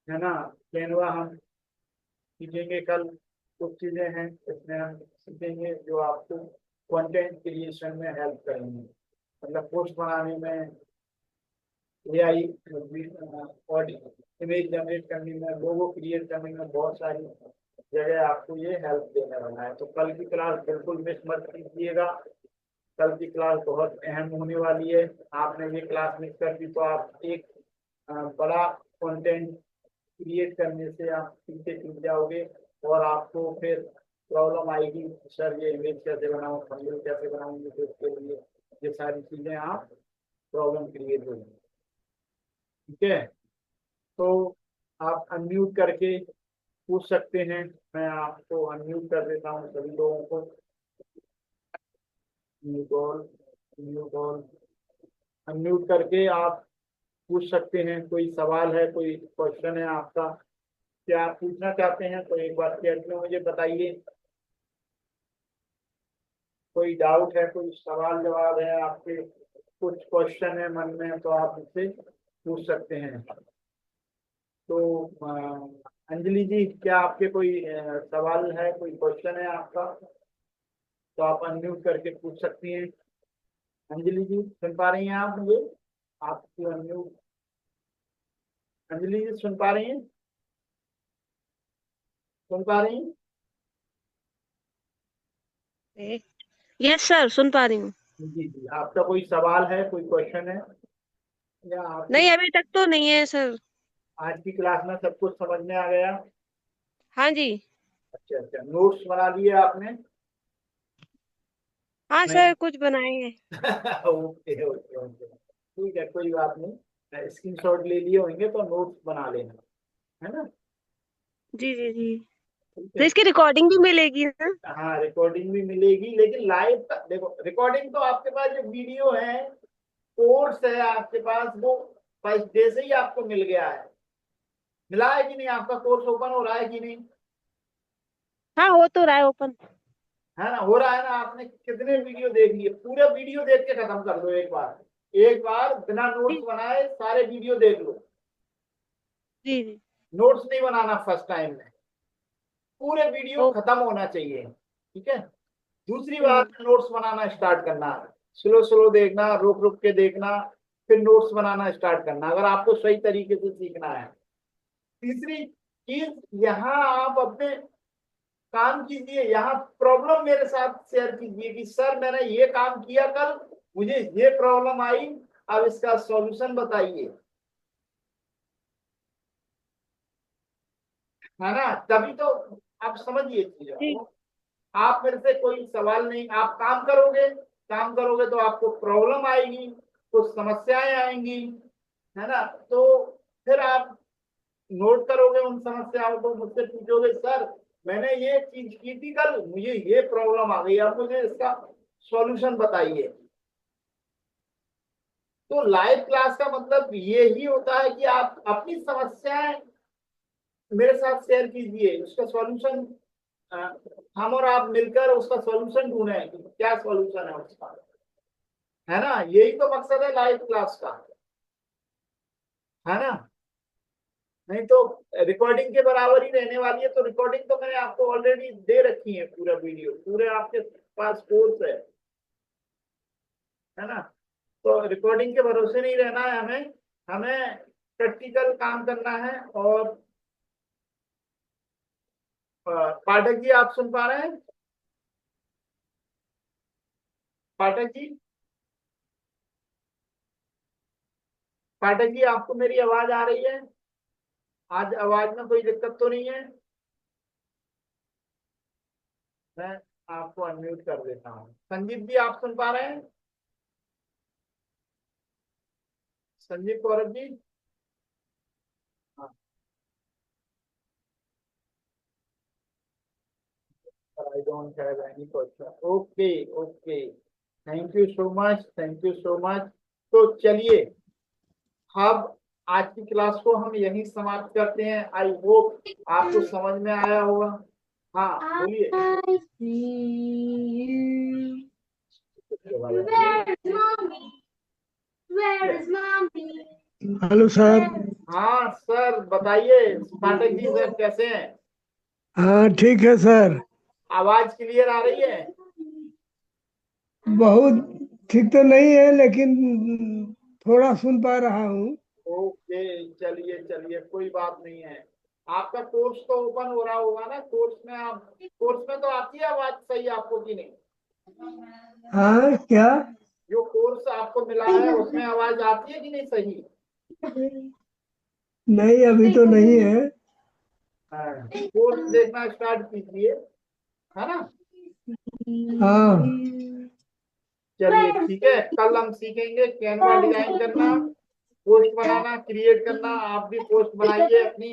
है ना। कैनवा हम सीखेंगे कल, कुछ चीजें हैं इसमें हम सीखेंगे जो आपको कंटेंट क्रिएशन में हेल्प करेंगे, मतलब पोस्ट बनाने में, एआई और इमेज जनरेट करने में, लोगो क्रिएट करने में, बहुत सारी जगह आपको ये हेल्प देने वाला है। तो कल की क्लास बिल्कुल मिस मत कीजिएगा, कल की क्लास बहुत अहम होने वाली है। आपने ये क्लास मिस कर दी तो आप एक बड़ा कंटेंट क्रिएट करने से आप पीछे छूट जाओगे और आपको फिर प्रॉब्लम आएगी, सर ये इमेज कैसे बनाऊं, थंबनेल कैसे बनाऊंगी, तो उसके लिए ये सारी चीजें आप प्रॉब्लम क्रिएट होगी। ठीक है, तो आप अनम्यूट करके पूछ सकते हैं। मैं आपको अनम्यूट कर देता हूँ सभी लोगों को। Mute all, mute all, unmute करके आप पूछ सकते हैं। कोई सवाल है, कोई क्वेश्चन है आपका, क्या आप पूछना चाहते हैं तो एक बार चैट में मुझे बताइए। कोई डाउट है, कोई सवाल जवाब है आपके, कुछ क्वेश्चन है मन में तो आप मुझसे पूछ सकते हैं। तो अंजलि जी, क्या आपके कोई सवाल है, कोई क्वेश्चन है आपका, तो आप अनम्यूट करके पूछ सकती हैं। अंजलि जी सुन पा रही हैं आप मुझे? आपकी अनम्यूट, अंजलि जी सुन पा रही हैं? सुन पा रही हैं? यस सर, सुन पा रही हूँ। जी जी, आपका कोई सवाल है, कोई क्वेश्चन है, या आपकी नहीं, अभी तक तो नहीं है सर। आज की क्लास में सब कुछ समझ में आ गया? हाँ जी। अच्छा अच्छा, नोट्स बना लिए आपने? हाँ नहीं। सर, कुछ बनाए हैं। ओके ओके ओके, ठीक है, कोई बात नहीं, स्क्रीनशॉट ले लिए होंगे तो नोट्स बना लेना, है ना? जी जी जी। ठीक तो है। इसकी रिकॉर्डिंग भी मिलेगी ना? हाँ, रिकॉर्डिंग भी मिलेगी, लेकिन लाइव देखो, रिकॉर्डिंग तो आपके पास जो वीडियो है, कोर्स है आपके पास, वो फर्स्ट डे से ही आपको मिल गया है। मिला है कि नहीं? आपका कोर्स ओपन हो रहा है कि नहीं? हाँ, हो तो रहा है ओपन। है ना, हो रहा है ना? आपने कितने वीडियो देख लिए? पूरा वीडियो देख के खत्म कर दो एक बार, एक बार बिना नोट्स जी बनाए सारे वीडियो देख लो। जी जी। नोट्स नहीं बनाना फर्स्ट टाइम में, पूरे वीडियो ओ। खत्म होना चाहिए। ठीक है, दूसरी बार हम्म। नोट्स बनाना स्टार्ट करना, स्लो स्लो देखना, रुक रुक के देखना, फिर नोट्स बनाना स्टार्ट करना, अगर आपको सही तरीके से सीखना है। तीसरी चीज, यहाँ आप अपने काम कीजिए, यहाँ प्रॉब्लम मेरे साथ शेयर कीजिए कि सर मैंने ये काम किया कल, मुझे ये प्रॉब्लम आई, अब इसका सॉल्यूशन बताइए। है ना? तभी तो आप समझिए चीजों जी। को। आप मेरे से कोई सवाल नहीं, आप काम करोगे, काम करोगे तो आपको प्रॉब्लम आएगी, कुछ समस्याएं आएंगी, है ना? तो फिर आप नोट करोगे उन समस्याओं को, मुझसे पूछोगे सर मैंने ये चीज की थी कल, मुझे ये प्रॉब्लम आ गई, अब मुझे इसका सॉल्यूशन बताइए। तो लाइव क्लास का मतलब ये ही होता है कि आप अपनी समस्याएं मेरे साथ शेयर कीजिए, उसका सॉल्यूशन हम और आप मिलकर उसका सॉल्यूशन ढूंढें कि क्या सॉल्यूशन है उसका। है ना? यही तो मकसद है लाइव क्लास का, है ना? नहीं तो रिकॉर्डिंग के बराबर ही रहने वाली है। तो रिकॉर्डिंग तो मैंने आपको ऑलरेडी दे रखी है, पूरा वीडियो पूरे आपके पास कोर्स है ना? तो रिकॉर्डिंग के भरोसे नहीं रहना है हमें, हमें प्रैक्टिकल काम करना है। और पाठक जी आप सुन पा रहे हैं? पाठक जी, पाठक जी आपको मेरी आवाज आ रही है? आज आवाज में कोई दिक्कत तो नहीं है? मैं आपको अनम्यूट कर देता हूँ। संजीव जी आप सुन पा रहे हैं? संजीव कौरव जी? हाँ, I don't have any question. Okay, okay. Thank you so much. Thank you so much. तो चलिए, अब आज की क्लास को हम यहीं समाप्त करते हैं। आई होप आपको समझ में आया होगा। हाँ बोलिए। I see you. Where is mommy? Where is mommy? Hello sir. हाँ सर बताइए, पाठक जी सर कैसे हैं? हाँ ठीक है सर। आवाज क्लियर आ रही है? बहुत ठीक तो नहीं है लेकिन थोड़ा सुन पा रहा हूँ। ओके, चलिए चलिए, कोई बात नहीं है। आपका कोर्स तो ओपन हो रहा होगा ना? कोर्स में आप, कोर्स में तो आती है आवाज सही आपको कि नहीं? हाँ क्या? जो कोर्स आपको मिला है उसमें आवाज आती है कि नहीं सही? नहीं, अभी तो नहीं है। हाँ, कोर्स देखना स्टार्ट कीजिए, है ना। हाँ। चलिए ठीक है, कल हम सीखेंगे कैनवा डिजाइन करना, पोस्ट बनाना, क्रिएट करना। आप भी पोस्ट बनाइए अपनी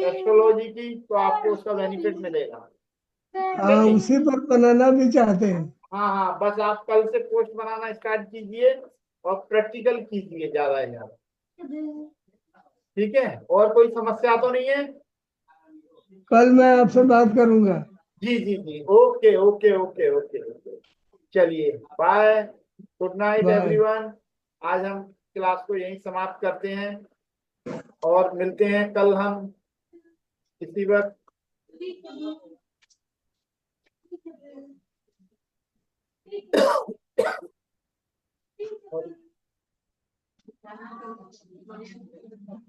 एस्ट्रोलॉजी की, तो आपको उसका बेनिफिट मिलेगा। ठीक है हाँ, जी। उसी पर बनाना भी चाहते हैं। हाँ हाँ, बस आप कल से पोस्ट बनाना स्टार्ट कीजिए और प्रैक्टिकल कीजिए ज्यादा से ज्यादा। ठीक है, और कोई समस्या तो नहीं है? कल मैं आपसे बात करूंगा। जी जी जी, okay okay okay okay okay. चलिए, bye, good night bye. Everyone. आज हम क्लास को यहीं समाप्त करते हैं और मिलते हैं कल हम इसी वक्त।